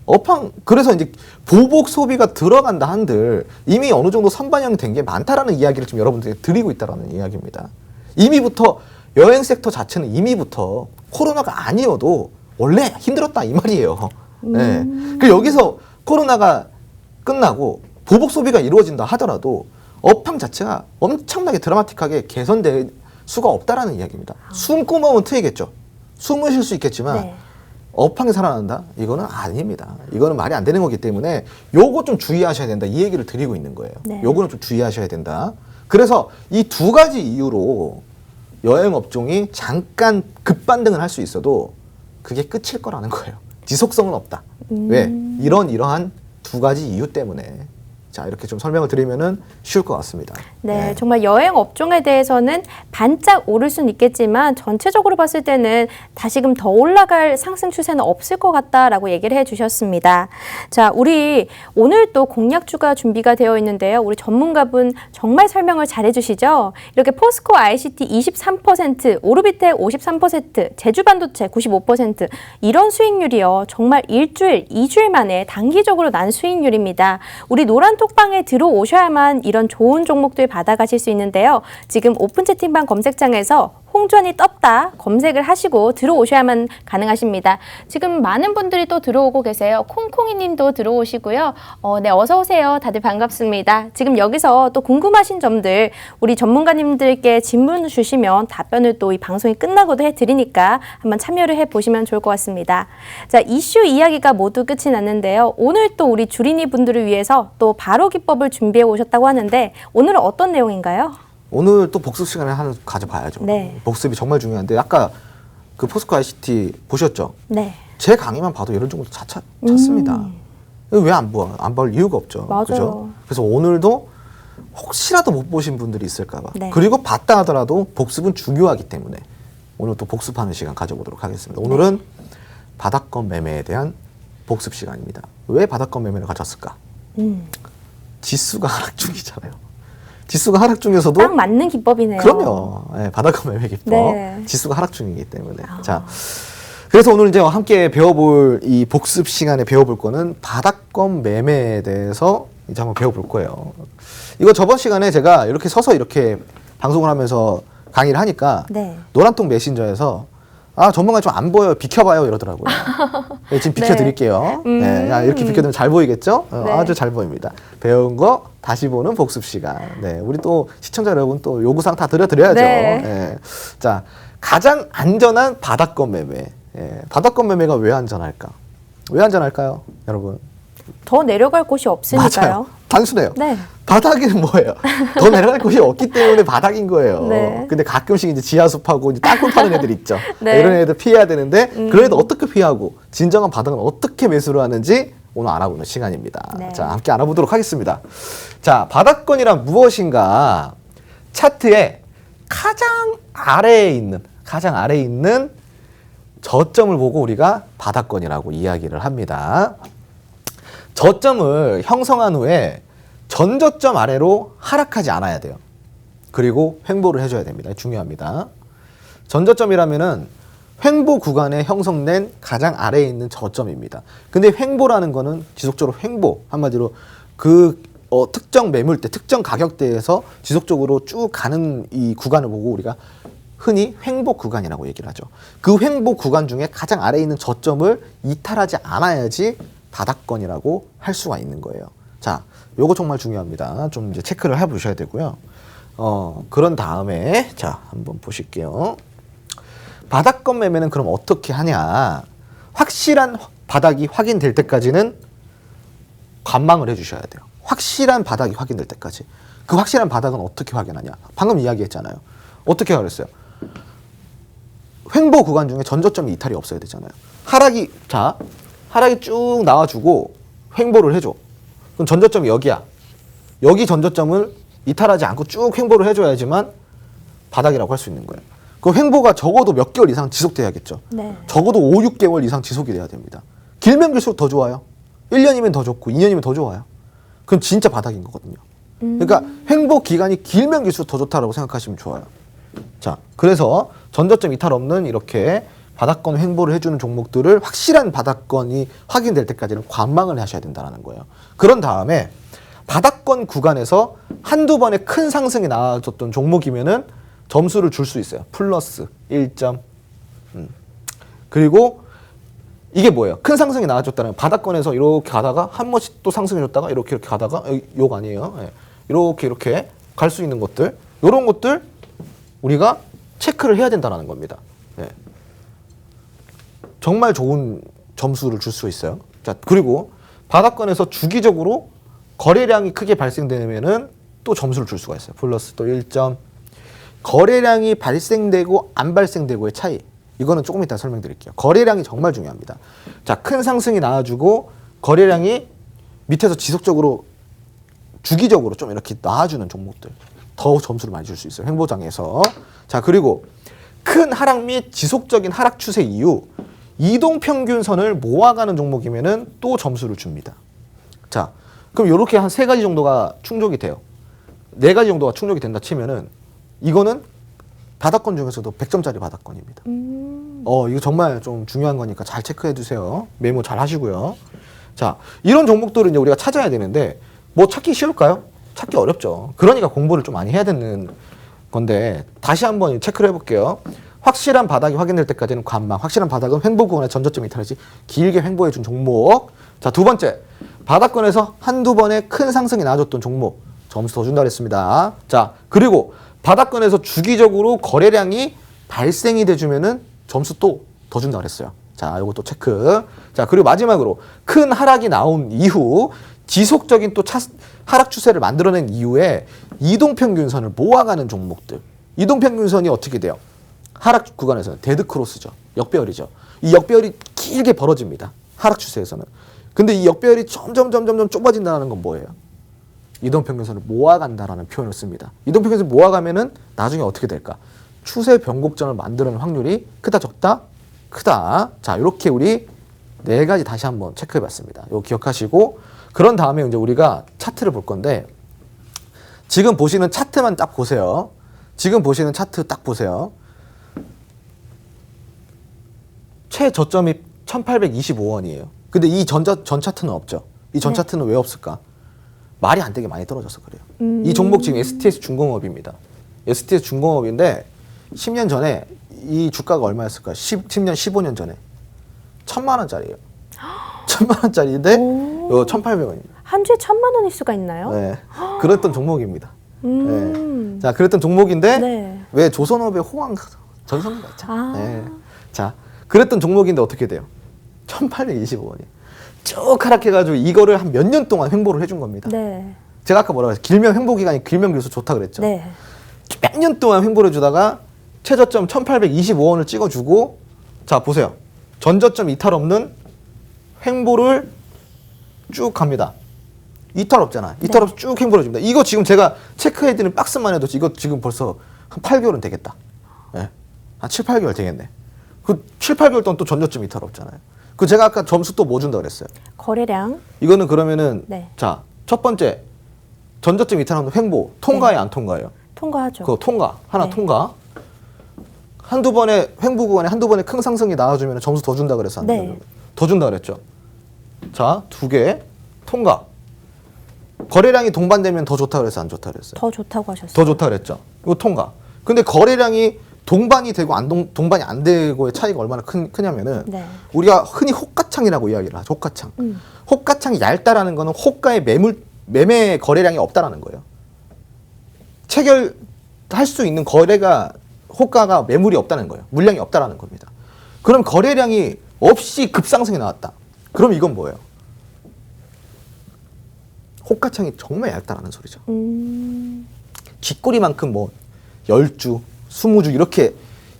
업황 그래서 이제 보복 소비가 들어간다 한들 이미 어느 정도 선반영이 된 게 많다라는 이야기를 지금 여러분들에게 드리고 있다라는 이야기입니다. 이미부터 여행 섹터 자체는 이미부터 코로나가 아니어도 원래 힘들었다 이 말이에요. 네. 그 여기서 코로나가 끝나고 보복 소비가 이루어진다 하더라도 업황 자체가 엄청나게 드라마틱하게 개선될 수가 없다라는 이야기입니다. 숨구멍은 트이겠죠. 숨을 쉴 수 있겠지만 네. 업황이 살아난다? 이거는 아닙니다. 이거는 말이 안 되는 거기 때문에 요거 좀 주의하셔야 된다. 이 얘기를 드리고 있는 거예요. 네. 요거는 좀 주의하셔야 된다. 그래서 이 두 가지 이유로 여행 업종이 잠깐 급반등을 할 수 있어도 그게 끝일 거라는 거예요. 지속성은 없다. 왜? 이러한 두 가지 이유 때문에. 자, 이렇게 좀 설명을 드리면은 쉬울 것 같습니다. 네, 정말 여행 업종에 대해서는 반짝 오를 수는 있겠지만 전체적으로 봤을 때는 다시금 더 올라갈 상승 추세는 없을 것 같다라고 얘기를 해주셨습니다. 자, 우리 오늘 또 공략주가 준비가 되어 있는데요. 우리 전문가분 정말 설명을 잘해주시죠. 이렇게 포스코 ICT 23%, 오르비텍 53%, 제주반도체 95% 이런 수익률이요. 정말 일주일, 2주일 만에 단기적으로 난 수익률입니다. 우리 노란 톡방에 들어오셔야만 이런 좋은 종목들 받아가실 수 있는데요. 지금 오픈 채팅방 검색창에서 홍주환이 떴다 검색을 하시고 들어오셔야만 가능하십니다. 지금 많은 분들이 또 들어오고 계세요. 콩콩이 님도 들어오시고요. 네, 어서 오세요. 다들 반갑습니다. 지금 여기서 또 궁금하신 점들 우리 전문가님들께 질문을 주시면 답변을 또 이 방송이 끝나고도 해드리니까 한번 참여를 해보시면 좋을 것 같습니다. 자, 이슈 이야기가 모두 끝이 났는데요. 오늘 또 우리 주린이 분들을 위해서 또 바로 기법을 준비해 오셨다고 하는데 오늘은 어떤 내용인가요? 오늘 또 복습 시간을 하나 가져봐야죠. 네. 복습이 정말 중요한데 아까 그 포스코 ICT 보셨죠? 네. 제 강의만 봐도 이런 정도 찾습니다. 왜 안 봐? 안 볼 이유가 없죠. 맞아요. 그죠? 그래서 오늘도 혹시라도 못 보신 분들이 있을까 봐. 네. 그리고 봤다 하더라도 복습은 중요하기 때문에 오늘 또 복습하는 시간 가져보도록 하겠습니다. 오늘은 바닥권 매매에 대한 복습 시간입니다. 왜 바닥권 매매를 가졌을까? 지수가 하락 중이잖아요. 지수가 하락 중에서도 딱 맞는 기법이네요. 그럼요. 네, 바닥권 매매 기법. 네. 지수가 하락 중이기 때문에. 자, 그래서 오늘 이제 함께 배워볼 이 복습 시간에 배워볼 거는 바닥권 매매에 대해서 이제 한번 배워볼 거예요. 이거 저번 시간에 제가 이렇게 서서 이렇게 방송을 하면서 강의를 하니까 네. 노란통 메신저에서 아, 전문가 좀 안 보여요. 비켜봐요. 이러더라고요. 네, 지금 비켜드릴게요. 네, 야, 이렇게 비켜드리면 잘 보이겠죠? 네. 아주 잘 보입니다. 배운 거 다시 보는 복습 시간. 네, 우리 또 시청자 여러분 또 요구사항 다 드려야죠. 네. 네. 자, 가장 안전한 바닥권 매매. 예, 바닥권 매매가 왜 안전할까? 왜 안전할까요, 여러분? 더 내려갈 곳이 없으니까요. 맞아요. 단순해요. 네. 바닥은 뭐예요? 더 내려갈 곳이 없기 때문에 바닥인 거예요. 네. 근데 가끔씩 이제 지하수파고 이제 땅굴 파는 애들 있죠. 네. 이런 애들 피해야 되는데 그런 애들 어떻게 피하고 진정한 바닥은 어떻게 매수를 하는지 오늘 알아보는 시간입니다. 네. 자, 함께 알아보도록 하겠습니다. 자, 바닥권이란 무엇인가? 차트에 가장 아래에 있는 저점을 보고 우리가 바닥권이라고 이야기를 합니다. 저점을 형성한 후에 전저점 아래로 하락하지 않아야 돼요. 그리고 횡보를 해줘야 됩니다. 중요합니다. 전저점이라면은 횡보 구간에 형성된 가장 아래에 있는 저점입니다. 근데 횡보라는 거는 지속적으로 횡보, 한마디로 그 특정 매물대, 특정 가격대에서 지속적으로 쭉 가는 이 구간을 보고 우리가 흔히 횡보 구간이라고 얘기를 하죠. 그 횡보 구간 중에 가장 아래에 있는 저점을 이탈하지 않아야지 바닥권이라고 할 수가 있는 거예요. 자, 요거 정말 중요합니다. 좀 이제 체크를 해보셔야 되고요. 그런 다음에 자, 한번 보실게요. 바닥권 매매는 그럼 어떻게 하냐? 확실한 바닥이 확인될 때까지는 관망을 해주셔야 돼요. 확실한 바닥이 확인될 때까지. 그 확실한 바닥은 어떻게 확인하냐? 방금 이야기했잖아요. 어떻게 하랬어요? 횡보 구간 중에 전저점이 이탈이 없어야 되잖아요. 하락이 쭉 나와주고 횡보를 해줘. 그럼 전저점이 여기야. 여기 전저점을 이탈하지 않고 쭉 횡보를 해줘야지만 바닥이라고 할 수 있는 거예요. 그 횡보가 적어도 몇 개월 이상 지속돼야겠죠. 네. 적어도 5, 6개월 이상 지속이 돼야 됩니다. 길면 길수록 더 좋아요. 1년이면 더 좋고 2년이면 더 좋아요. 그럼 진짜 바닥인 거거든요. 그러니까 횡보 기간이 길면 길수록 더 좋다라고 생각하시면 좋아요. 자, 그래서 전저점 이탈 없는 이렇게 바닥권 횡보를 해주는 종목들을 확실한 바닥권이 확인될 때까지는 관망을 하셔야 된다는 거예요. 그런 다음에 바닥권 구간에서 한두 번의 큰 상승이 나와줬던 종목이면은 점수를 줄 수 있어요. 플러스 1점. 그리고 이게 뭐예요? 큰 상승이 나와줬다는 바닥권에서 이렇게 가다가 한 번씩 또 상승해줬다가 이렇게 가다가 욕 아니에요. 예. 이렇게 갈 수 있는 것들, 이런 것들 우리가 체크를 해야 된다는 겁니다. 예. 정말 좋은 점수를 줄 수 있어요. 자, 그리고 바닥권에서 주기적으로 거래량이 크게 발생되면은 또 점수를 줄 수가 있어요. 플러스 또 1점. 거래량이 발생되고 안 발생되고의 차이. 이거는 조금 이따 설명드릴게요. 거래량이 정말 중요합니다. 자, 큰 상승이 나와주고 거래량이 밑에서 지속적으로 주기적으로 좀 이렇게 나와주는 종목들. 더 점수를 많이 줄 수 있어요. 횡보장에서. 자, 그리고 큰 하락 및 지속적인 하락 추세 이후 이동평균선을 모아가는 종목이면은 또 점수를 줍니다. 자, 그럼 이렇게 한 3가지 정도가 충족이 돼요. 4가지 정도가 충족이 된다 치면은 이거는 바닥권 중에서도 100점짜리 바닥권입니다. 이거 정말 좀 중요한 거니까 잘 체크해 두세요. 메모 잘 하시고요. 자, 이런 종목들을 이제 우리가 찾아야 되는데 뭐 찾기 쉬울까요? 찾기 어렵죠. 그러니까 공부를 좀 많이 해야 되는 건데 다시 한번 체크를 해볼게요. 확실한 바닥이 확인될 때까지는 관망, 확실한 바닥은 횡보 구간의 전저점 이탈하지 길게 횡보해 준 종목. 자, 두 번째, 바닥권에서 한두 번의 큰 상승이 나와줬던 종목 점수 더 준다 그랬습니다. 자, 그리고 바닥권에서 주기적으로 거래량이 발생이 돼주면은 점수 또 더 준다 그랬어요. 자, 요거 또 체크. 자, 그리고 마지막으로 큰 하락이 나온 이후 지속적인 또 하락 추세를 만들어낸 이후에 이동평균선을 모아가는 종목들. 이동평균선이 어떻게 돼요? 하락 구간에서는 데드크로스죠. 역배열이죠. 이 역배열이 길게 벌어집니다. 하락 추세에서는. 근데 이 역배열이 점점 좁아진다는 건 뭐예요? 이동평균선을 모아간다라는 표현을 씁니다. 이동평균선을 모아가면은 나중에 어떻게 될까? 추세 변곡점을 만드는 확률이 크다 적다? 크다. 자, 이렇게 우리 4가지 다시 한번 체크해 봤습니다. 이거 기억하시고 그런 다음에 이제 우리가 차트를 볼 건데 지금 보시는 차트만 딱 보세요. 지금 보시는 차트 딱 보세요. 최저점이 1825원이에요. 근데 이 전 차트는 없죠. 이 전 차트는 왜 없을까? 말이 안 되게 많이 떨어져서 그래요. 이 종목 지금 STS 중공업입니다. STS 중공업인데 10년 전에 이 주가가 얼마였을까? 10년, 15년 전에 1,000만 원짜리예요. 1,000만 원짜리인데 1,800원입니다. 한 주에 1,000만 원일 수가 있나요? 네, 그랬던 종목입니다. 네. 자, 그랬던 종목인데 네. 왜 조선업의 호황 전성기가 있잖아요. 아. 네. 자, 그랬던 종목인데 어떻게 돼요? 1,825원이에요. 쭉 하락해가지고 이거를 한 몇 년 동안 횡보를 해준 겁니다. 네. 제가 아까 뭐라고 했어요? 길면 횡보 기간이 길면 길수록 좋다 그랬죠. 네. 몇 년 동안 횡보를 해주다가 최저점 1825원을 찍어주고 자, 보세요. 전저점 이탈 없는 횡보를 쭉 갑니다. 이탈 없잖아. 이탈 없이 쭉 횡보를 해줍니다. 이거 지금 제가 체크해드린 박스만 해도 이거 지금 벌써 한 8개월은 되겠다. 네. 한 7, 8개월 되겠네. 그 7, 8개월 동안 또 전저점 이탈 없잖아요. 그 제가 아까 점수 또 뭐 준다 그랬어요? 거래량. 이거는 그러면은 네. 자, 첫 번째 전저점 이탈하는 횡보 통과해 안 통과해요? 통과하죠. 그거 통과 하나 네. 통과 한두 번의 횡보 구간에 한두 번의 큰 상승이 나와주면 점수 더 준다 그래서 안 네. 돼요. 더 준다 그랬죠. 자, 2개 통과. 거래량이 동반되면 더 좋다 그래서 안 좋다 그랬어요. 더 좋다고 하셨어요. 더 좋다 그랬죠. 이거 통과. 근데 거래량이 동반이 되고 동반이 안 되고의 차이가 얼마나 크냐면은 네. 우리가 흔히 호가창이라고 이야기를 하죠. 호가창. 호가창이 얇다라는 거는 호가의 매매 거래량이 없다라는 거예요. 체결할 수 있는 거래가 호가가 매물이 없다는 거예요. 물량이 없다라는 겁니다. 그럼 거래량이 없이 급상승이 나왔다. 그럼 이건 뭐예요? 호가창이 정말 얇다라는 소리죠. 쥐꼬리만큼 뭐 10주, 20주 이렇게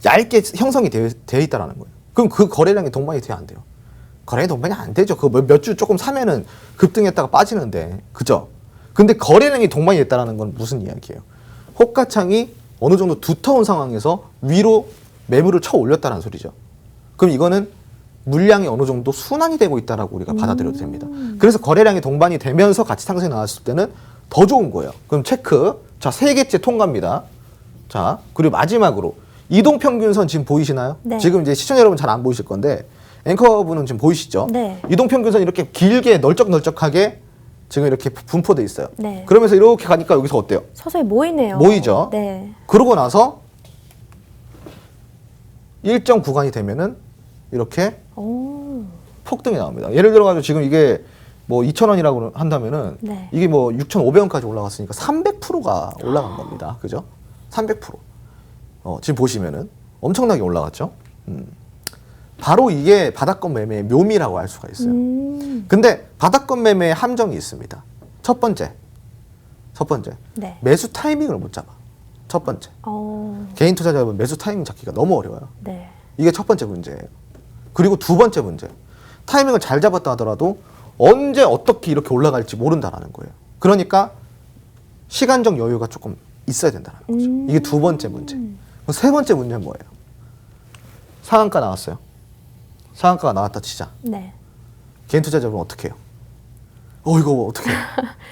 얇게 형성이 되어 있다라는 거예요. 그럼 그 거래량이 동반이 돼야 안 돼요. 거래량이 동반이 안 되죠. 그 몇 주 조금 사면은 급등했다가 빠지는데, 그죠? 근데 거래량이 동반이 됐다라는 건 무슨 이야기예요? 호가창이 어느 정도 두터운 상황에서 위로 매물을 쳐 올렸다는 소리죠. 그럼 이거는 물량이 어느 정도 순환이 되고 있다라고 우리가 받아들여도 됩니다. 그래서 거래량이 동반이 되면서 같이 상승이 나왔을 때는 더 좋은 거예요. 그럼 체크. 자, 3개째 통과입니다. 자, 그리고 마지막으로 이동평균선 지금 보이시나요? 네. 지금 이제 시청자 여러분 잘 안 보이실 건데 앵커분은 지금 보이시죠? 네. 이동평균선 이렇게 길게 널쩍널쩍하게 지금 이렇게 분포돼 있어요. 네. 그러면서 이렇게 가니까 여기서 어때요? 서서히 모이네요. 모이죠? 네. 그러고 나서 일정 구간이 되면은 이렇게 오. 폭등이 나옵니다. 예를 들어가지고 지금 이게 뭐 2,000원이라고 한다면은 네. 이게 뭐 6,500원까지 올라갔으니까 300%가 올라간 겁니다. 그죠? 300%. 지금 보시면은 엄청나게 올라갔죠? 바로 이게 바닥권 매매의 묘미라고 할 수가 있어요. 근데 바닥권 매매의 함정이 있습니다. 첫 번째. 네. 매수 타이밍을 못 잡아. 첫 번째. 개인 투자자 여러분 매수 타이밍 잡기가 너무 어려워요. 네. 이게 첫 번째 문제예요. 그리고 두 번째 문제. 타이밍을 잘 잡았다 하더라도 언제 어떻게 이렇게 올라갈지 모른다라는 거예요. 그러니까 시간적 여유가 조금 있어야 된다는 거죠. 이게 두 번째 문제. 그럼 세 번째 문제는 뭐예요? 상한가 나왔어요. 상한가가 나왔다 치자. 네. 개인 투자자 여러분 어떻게 해요? 이거 어떻게 해요?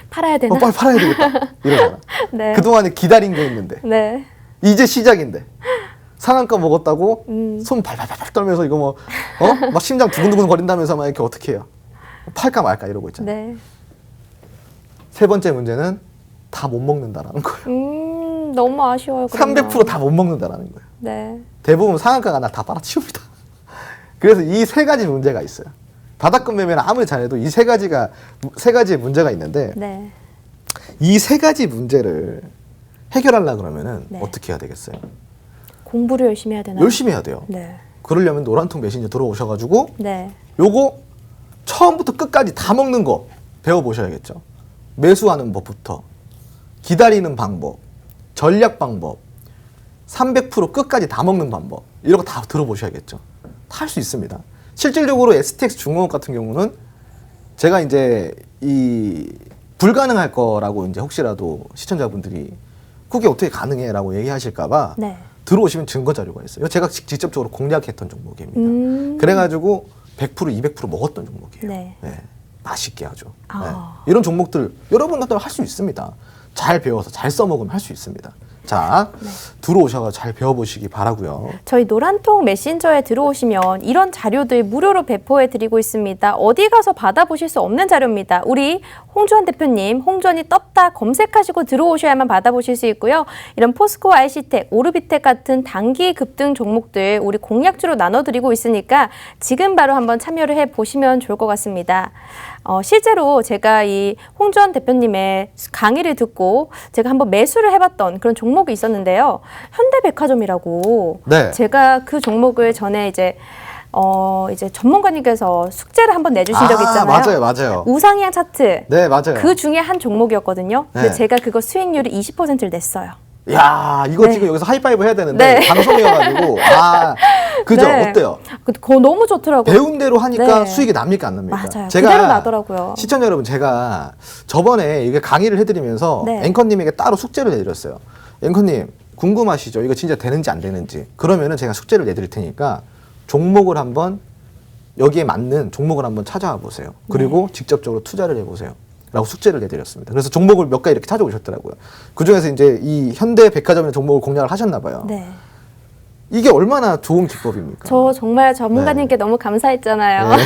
팔아야 되나? 빨리 팔아야 되겠다. 이러잖아. 네. 그동안에 기다린 게 있는데 네. 이제 시작인데 상한가 먹었다고 손 발발발 떨면서 이거 뭐 막 심장 두근두근 거린다면서 막 이렇게 어떻게 해요? 팔까 말까 이러고 있잖아요. 네. 세 번째 문제는 다 못 먹는다라는 거예요. 너무 아쉬워요. 그러면. 300% 다 못 먹는다라는 거예요. 네. 대부분 상한가가 나 다 빨아치웁니다. 그래서 이 세 가지 문제가 있어요. 바닥권 매매는 아무리 잘해도 이 세 가지의 문제가 있는데 네. 이 세 가지 문제를 해결하려고 그러면은 네. 어떻게 해야 되겠어요? 공부를 열심히 해야 되나요? 열심히 해야 돼요. 네. 그러려면 노란통 메신저 들어오셔가지고 네. 요거 처음부터 끝까지 다 먹는 거 배워보셔야겠죠. 매수하는 법부터 기다리는 방법, 전략 방법, 300% 끝까지 다 먹는 방법 이런 거 다 들어보셔야겠죠. 다 할 수 있습니다. 실질적으로 STX 중공업 같은 경우는 제가 이제 이 불가능할 거라고 이제 혹시라도 시청자분들이 그게 어떻게 가능해라고 얘기하실까봐 네. 들어오시면 증거 자료가 있어요. 제가 직접적으로 공략했던 종목입니다. 그래가지고 100%, 200% 먹었던 종목이에요. 네. 네, 맛있게 하죠. 아. 네. 이런 종목들 여러분들도 할 수 있습니다. 잘 배워서 잘 써먹으면 할 수 있습니다. 자, 들어오셔서 잘 배워보시기 바라고요. 저희 노란통 메신저에 들어오시면 이런 자료들 무료로 배포해 드리고 있습니다. 어디 가서 받아보실 수 없는 자료입니다. 우리 홍주환 대표님, 홍주환이 떴다 검색하시고 들어오셔야만 받아보실 수 있고요. 이런 포스코, IC텍, 오르비텍 같은 단기 급등 종목들 우리 공략주로 나눠드리고 있으니까 지금 바로 한번 참여를 해보시면 좋을 것 같습니다. 실제로 제가 이 홍주환 대표님의 강의를 듣고 제가 한번 매수를 해봤던 그런 종목이 있었는데요. 현대백화점이라고. 네. 제가 그 종목을 전에 이제 전문가님께서 숙제를 한번 내주신 적이 있잖아요. 맞아요. 우상향 차트. 네, 맞아요. 그 중에 한 종목이었거든요. 근데 네. 제가 그거 수익률이 20%를 냈어요. 야, 이거 네. 지금 여기서 하이파이브 해야 되는데 네. 방송이어가지고 그죠? 네. 어때요? 그거 너무 좋더라고요. 배운 대로 하니까 네. 수익이 납니까 안 납니까? 맞아요. 그대로 나더라고요. 시청자 여러분, 제가 저번에 이게 강의를 해드리면서 네. 앵커님에게 따로 숙제를 내드렸어요. 앵커님 궁금하시죠? 이거 진짜 되는지 안 되는지. 그러면은 제가 숙제를 내드릴 테니까 종목을 한번 여기에 맞는 종목을 한번 찾아와 보세요. 그리고 직접적으로 투자를 해보세요. 라고 숙제를 내드렸습니다. 그래서 종목을 몇 가지 이렇게 찾아오셨더라고요. 그 중에서 이제 이 현대백화점이라는 종목을 공략을 하셨나 봐요. 네. 이게 얼마나 좋은 기법입니까? 저 정말 전문가님께 너무 감사했잖아요. 네.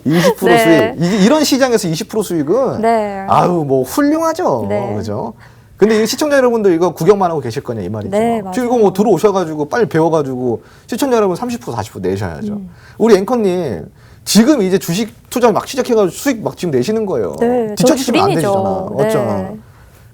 20% 네. 수익. 이런 시장에서 20% 수익은 네. 아유 뭐 훌륭하죠. 네. 그죠? 근데 이 시청자 여러분들 이거 구경만 하고 계실 거냐 이 말이죠. 네, 맞아요. 지금 이거 뭐 들어오셔가지고 빨리 배워가지고 시청자 여러분 30% 40% 내셔야죠. 우리 앵커님 지금 이제 주식 투자 막 시작해가지고 수익 막 지금 내시는 거예요. 네, 뒤처지시면 안 주린이죠. 되잖아. 어쩌나. 네.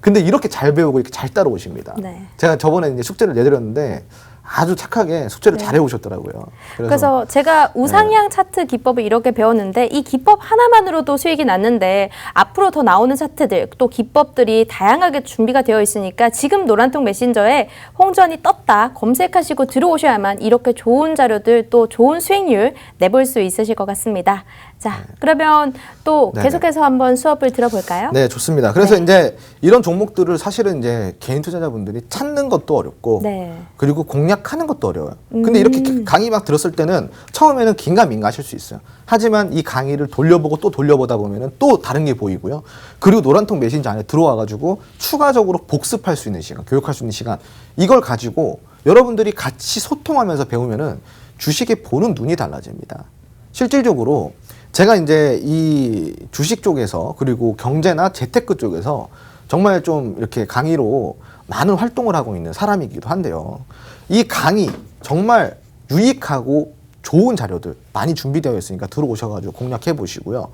근데 이렇게 잘 배우고 이렇게 잘 따라오십니다. 네. 제가 저번에 이제 숙제를 내드렸는데 아주 착하게 숙제를 잘 해오셨더라고요. 그래서 제가 우상향 차트 기법을 이렇게 배웠는데 이 기법 하나만으로도 수익이 났는데 앞으로 더 나오는 차트들 또 기법들이 다양하게 준비가 되어 있으니까 지금 노란통 메신저에 홍주환이 떴다 검색하시고 들어오셔야만 이렇게 좋은 자료들 또 좋은 수익률 내볼 수 있으실 것 같습니다. 자, 그러면 또 네네. 계속해서 한번 수업을 들어볼까요? 네, 좋습니다. 그래서 네. 이제 이런 종목들을 사실은 이제 개인 투자자분들이 찾는 것도 어렵고 네. 그리고 공략하는 것도 어려워요. 근데 이렇게 강의 막 들었을 때는 처음에는 긴가민가하실 수 있어요. 하지만 이 강의를 돌려보고 또 돌려보다 보면은 또 다른 게 보이고요. 그리고 노란통 메신저 안에 들어와가지고 추가적으로 복습할 수 있는 시간, 교육할 수 있는 시간 이걸 가지고 여러분들이 같이 소통하면서 배우면은 주식에 보는 눈이 달라집니다. 실질적으로 제가 이제 이 주식 쪽에서 그리고 경제나 재테크 쪽에서 정말 좀 이렇게 강의로 많은 활동을 하고 있는 사람이기도 한데요. 이 강의 정말 유익하고 좋은 자료들 많이 준비되어 있으니까 들어오셔가지고 공략해 보시고요.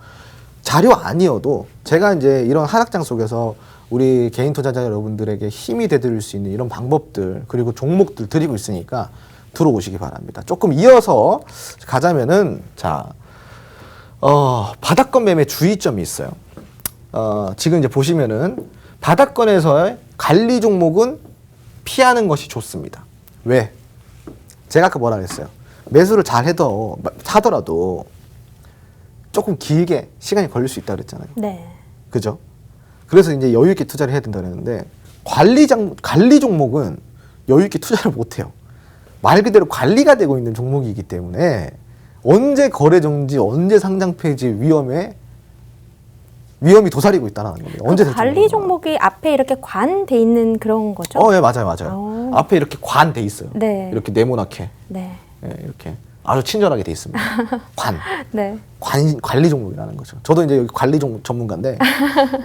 자료 아니어도 제가 이제 이런 하락장 속에서 우리 개인 투자자 여러분들에게 힘이 되드릴 수 있는 이런 방법들 그리고 종목들 드리고 있으니까 들어오시기 바랍니다. 조금 이어서 가자면은 자. 바닥권 매매 주의점이 있어요. 지금 이제 보시면은 바닥권에서의 관리 종목은 피하는 것이 좋습니다. 왜? 제가 아까 뭐라 그랬어요? 매수를 잘 하더라도 조금 길게 시간이 걸릴 수 있다 그랬잖아요. 네. 그죠? 그래서 이제 여유 있게 투자를 해야 된다 그랬는데 관리 종목은 여유 있게 투자를 못 해요. 말 그대로 관리가 되고 있는 종목이기 때문에 언제 거래 정지, 언제 상장 폐지 위험이 도사리고 있다는 겁니다. 언제 될지 관리 모르는 종목이 앞에 이렇게 관돼 있는 그런 거죠? 예, 맞아요. 앞에 이렇게 관 돼 있어요. 네. 이렇게 네모나게. 네. 예, 이렇게 아주 친절하게 돼 있습니다. 네. 관리 종목이라는 거죠. 저도 이제 여기 관리 종목 전문가인데,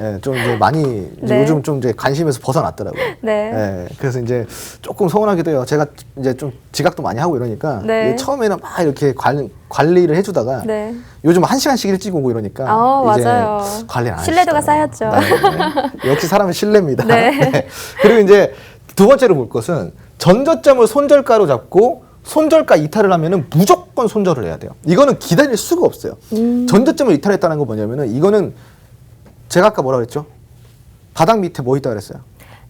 예, 좀 이제 많이 이제 네. 요즘 좀 이제 관심에서 벗어났더라고요. 네. 예, 그래서 이제 조금 서운하기도 해요. 제가 이제 좀 지각도 많이 하고 이러니까 네. 이게 처음에는 막 이렇게 관리를 해주다가 네. 요즘 1시간씩 일찍 오고 이러니까 이제 맞아요. 관리를 안 신뢰도가 하시더라고요. 쌓였죠. 네. 역시 사람은 신뢰입니다. 네. 네. 그리고 이제 두 번째로 볼 것은 전저점을 손절가로 잡고 손절가 이탈을 하면은 무조건 손절을 해야 돼요. 이거는 기다릴 수가 없어요. 전저점을 이탈했다는 건 뭐냐면은 이거는 제가 아까 뭐라 그랬죠? 바닥 밑에 뭐 있다 그랬어요?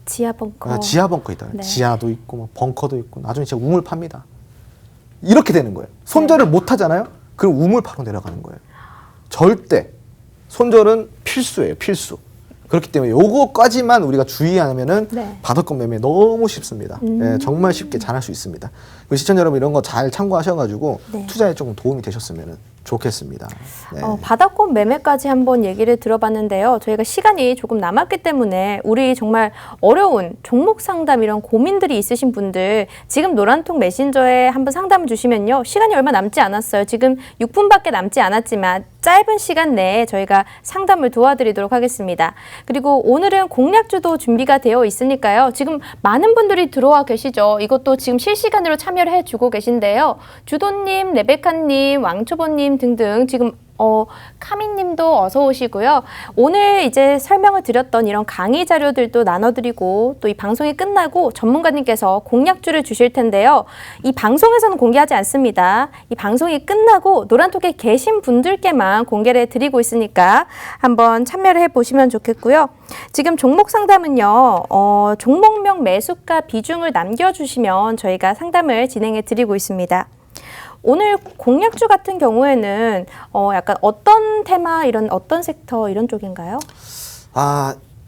지하 벙커. 지하 벙커 있다. 네. 지하도 있고 뭐 벙커도 있고 나중에 진짜 우물 팝니다. 이렇게 되는 거예요. 손절을 못 하잖아요. 그럼 우물 파로 내려가는 거예요. 절대 손절은 필수예요. 필수. 그렇기 때문에 요거까지만 우리가 주의하면은 네. 바닥권 매매 너무 쉽습니다. 예, 정말 쉽게 잘할 수 있습니다. 시청자 여러분 이런 거 잘 참고하셔가지고 네. 투자에 조금 도움이 되셨으면 좋겠습니다. 네. 바닥권 매매까지 한번 얘기를 들어봤는데요. 저희가 시간이 조금 남았기 때문에 우리 정말 어려운 종목 상담 이런 고민들이 있으신 분들 지금 노란통 메신저에 한번 상담을 주시면요. 시간이 얼마 남지 않았어요. 지금 6분밖에 남지 않았지만 짧은 시간 내에 저희가 상담을 도와드리도록 하겠습니다. 그리고 오늘은 공략주도 준비가 되어 있으니까요. 지금 많은 분들이 들어와 계시죠. 이것도 지금 실시간으로 참여를 해주고 계신데요. 주도님, 레베카님, 왕초보님 등등 지금 카미님도 어서 오시고요. 오늘 이제 설명을 드렸던 이런 강의 자료들도 나눠드리고 또 이 방송이 끝나고 전문가님께서 공략주를 주실 텐데요. 이 방송에서는 공개하지 않습니다. 이 방송이 끝나고 노란톡에 계신 분들께만 공개를 드리고 있으니까 한번 참여를 해보시면 좋겠고요. 지금 종목 상담은요. 종목명 매수가 비중을 남겨주시면 저희가 상담을 진행해 드리고 있습니다. 오늘 공략주 같은 경우에는 약간 어떤 테마, 어떤 섹터 이런 쪽인가요?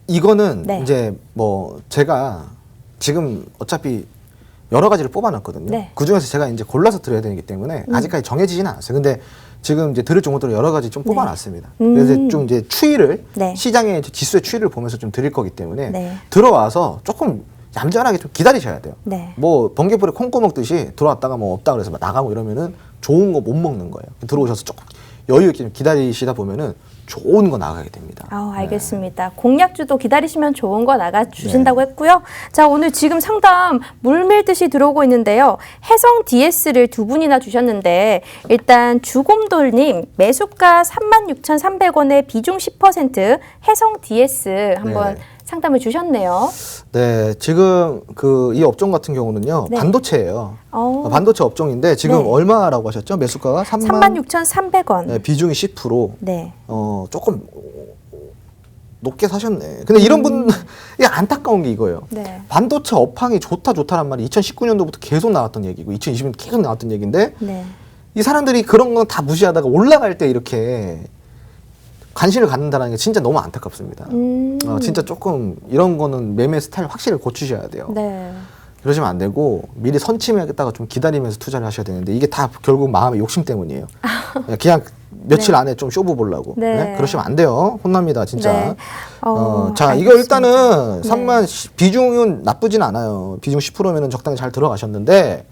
이거는 네. 이제 뭐 제가 지금 어차피 여러 가지를 뽑아놨거든요. 네. 그 중에서 제가 이제 골라서 드려야 되기 때문에 아직까지 정해지지는 않았어요. 근데 지금 이제 들을 종목들을 여러 가지 좀 뽑아놨습니다. 그래서 좀 이제 추이를 네. 시장의 지수의 추이를 보면서 좀 드릴 거기 때문에 네. 들어와서 조금 얌전하게 좀 기다리셔야 돼요. 네. 뭐 번개불에 콩고 먹듯이 들어왔다가 뭐 없다 그래서 막 나가고 이러면은 좋은 거 못 먹는 거예요. 들어오셔서 조금 여유 있게 좀 기다리시다 보면은 좋은 거 나가게 됩니다. 알겠습니다. 공약주도 기다리시면 좋은 거 나가 주신다고 했고요. 자, 오늘 지금 상담 물밀듯이 들어오고 있는데요. 해성 DS를 두 분이나 주셨는데 일단 주곰돌님 매수가 36,300원에 비중 10% 해성 DS 한번 네. 상담을 주셨네요. 네, 지금 그 이 업종 같은 경우는요 네. 반도체예요. 어. 반도체 업종인데 지금 네. 얼마라고 하셨죠? 매수가가 36,300원. 네, 비중이 10%. 네. 조금 높게 사셨네. 근데 이런 분 이게 안타까운 게 이거예요. 네. 반도체 업황이 좋다란 말이 2019년도부터 계속 나왔던 얘기고 2020년도 계속 나왔던 얘기인데 네. 이 사람들이 그런 건 다 무시하다가 올라갈 때 이렇게 관심을 갖는다는 게 진짜 너무 안타깝습니다. 진짜 조금 이런 거는 매매 스타일 확실히 고치셔야 돼요. 네. 그러시면 안 되고 미리 선침하겠다가 좀 기다리면서 투자를 하셔야 되는데 이게 다 결국 마음의 욕심 때문이에요. 그냥 며칠 네. 안에 좀 쇼부 보려고. 네. 그러시면 안 돼요. 혼납니다, 진짜. 네. 자, 이거 알겠습니다. 일단은 네. 3만 비중은 나쁘진 않아요. 비중 10%면은 적당히 잘 들어가셨는데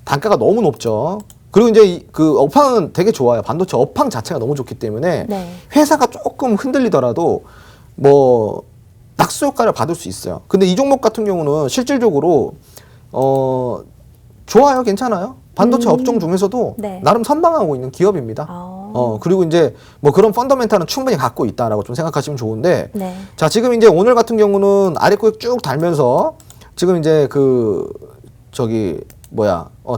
단가가 너무 높죠. 그리고 이제 그 업황은 되게 좋아요. 반도체 업황 자체가 너무 좋기 때문에 네. 회사가 조금 흔들리더라도 뭐 낙수 효과를 받을 수 있어요. 근데 이 종목 같은 경우는 실질적으로 좋아요, 괜찮아요. 반도체 업종 중에서도 네. 나름 선방하고 있는 기업입니다. 그리고 이제 뭐 그런 펀더멘탈은 충분히 갖고 있다라고 좀 생각하시면 좋은데, 네. 자, 지금 이제 오늘 같은 경우는 아래 코익 쭉 달면서 지금 이제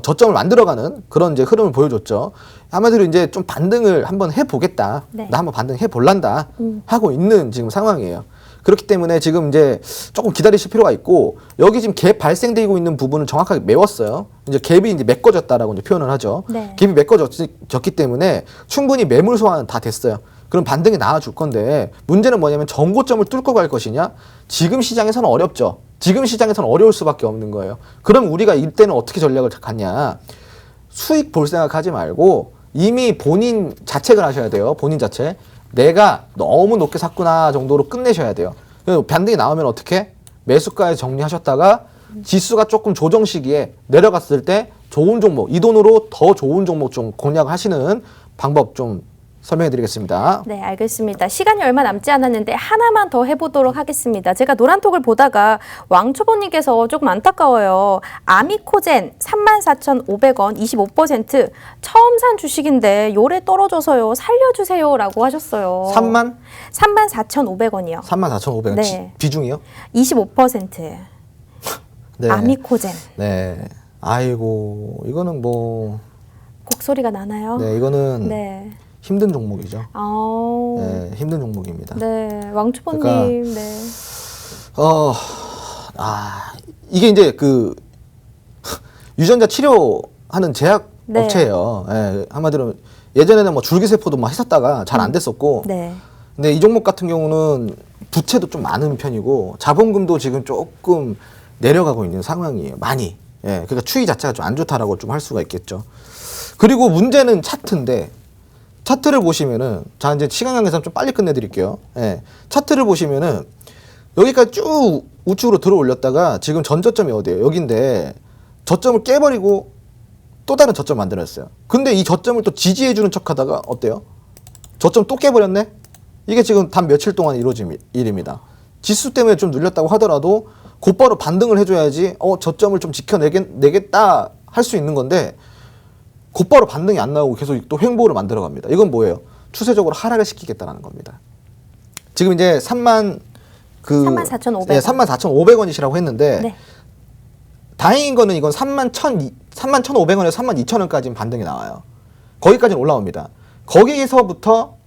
저점을 만들어가는 그런 이제 흐름을 보여줬죠. 아마도 이제 좀 반등을 한번 해보겠다. 네. 나 한번 반등 해볼란다. 하고 있는 지금 상황이에요. 그렇기 때문에 지금 이제 조금 기다리실 필요가 있고, 여기 지금 갭 발생되고 있는 부분을 정확하게 메웠어요. 이제 갭이 이제 메꿔졌다라고 이제 표현을 하죠. 네. 갭이 메꿔졌기 때문에 충분히 매물 소화는 다 됐어요. 그럼 반등이 나와줄 건데, 문제는 뭐냐면 정고점을 뚫고 갈 것이냐? 지금 시장에서는 어렵죠. 지금 시장에서는 어려울 수밖에 없는 거예요. 그럼 우리가 이때는 어떻게 전략을 갖냐? 수익 볼 생각하지 말고 이미 본인 자책을 하셔야 돼요. 본인 자책. 내가 너무 높게 샀구나 정도로 끝내셔야 돼요. 반등이 나오면 어떻게? 매수가에 정리하셨다가 지수가 조금 조정 시기에 내려갔을 때 좋은 종목, 이 돈으로 더 좋은 종목 좀 공략하시는 방법 좀 설명해 드리겠습니다. 네, 알겠습니다. 시간이 얼마 남지 않았는데 하나만 더 해보도록 하겠습니다. 제가 노란톡을 보다가 왕초보님께서 조금 안타까워요. 아미코젠 34,500원 25% 처음 산 주식인데 요래 떨어져서요. 살려주세요 라고 하셨어요. 34,500원이요. 34,500원. 네. 비중이요? 25%. 네. 아미코젠. 네. 아이고, 이거는 뭐. 곡소리가 나나요? 네, 이거는 네. 힘든 종목이죠. 아, 네, 힘든 종목입니다. 네. 왕초보님. 그러니까 네. 이게 이제 유전자 치료하는 제약 네. 업체예요. 예, 한마디로 예전에는 뭐 줄기세포도 막 했었다가 잘 안 됐었고, 네. 근데 이 종목 같은 경우는 부채도 좀 많은 편이고 자본금도 지금 조금 내려가고 있는 상황이에요. 많이. 예, 그러니까 추이 자체가 좀 안 좋다라고 좀 할 수가 있겠죠. 그리고 문제는 차트인데, 차트를 보시면은, 자, 이제 시간 관계상 좀 빨리 끝내드릴게요. 예, 차트를 보시면은 여기까지 쭉 우측으로 들어 올렸다가 지금 전저점이 어디예요? 여긴데 저점을 깨버리고 또 다른 저점 만들었어요. 근데 이 저점을 또 지지해주는 척하다가 어때요? 저점 또 깨버렸네? 이게 지금 단 며칠 동안 이루어진 일입니다. 지수 때문에 좀 눌렸다고 하더라도 곧바로 반등을 해줘야지 저점을 좀 지켜내겠다 할 수 있는 건데, 곧바로 반등이 안 나오고 계속 또 횡보를 만들어 갑니다. 이건 뭐예요? 추세적으로 하락을 시키겠다는 겁니다. 지금 이제 34,500원. 네, 34,500원이시라고 했는데, 네. 다행인 거는 이건 31,500원에서 32,000원까지는 반등이 나와요. 거기까지는 올라옵니다. 거기에서부터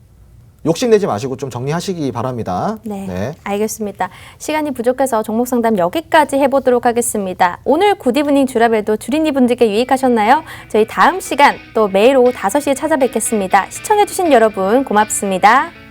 욕심내지 마시고 좀 정리하시기 바랍니다. 네, 알겠습니다. 시간이 부족해서 종목 상담 여기까지 해보도록 하겠습니다. 오늘 굿이브닝 주라벨도 주린이 분들께 유익하셨나요? 저희 다음 시간 또 매일 오후 5시에 찾아뵙겠습니다. 시청해주신 여러분 고맙습니다.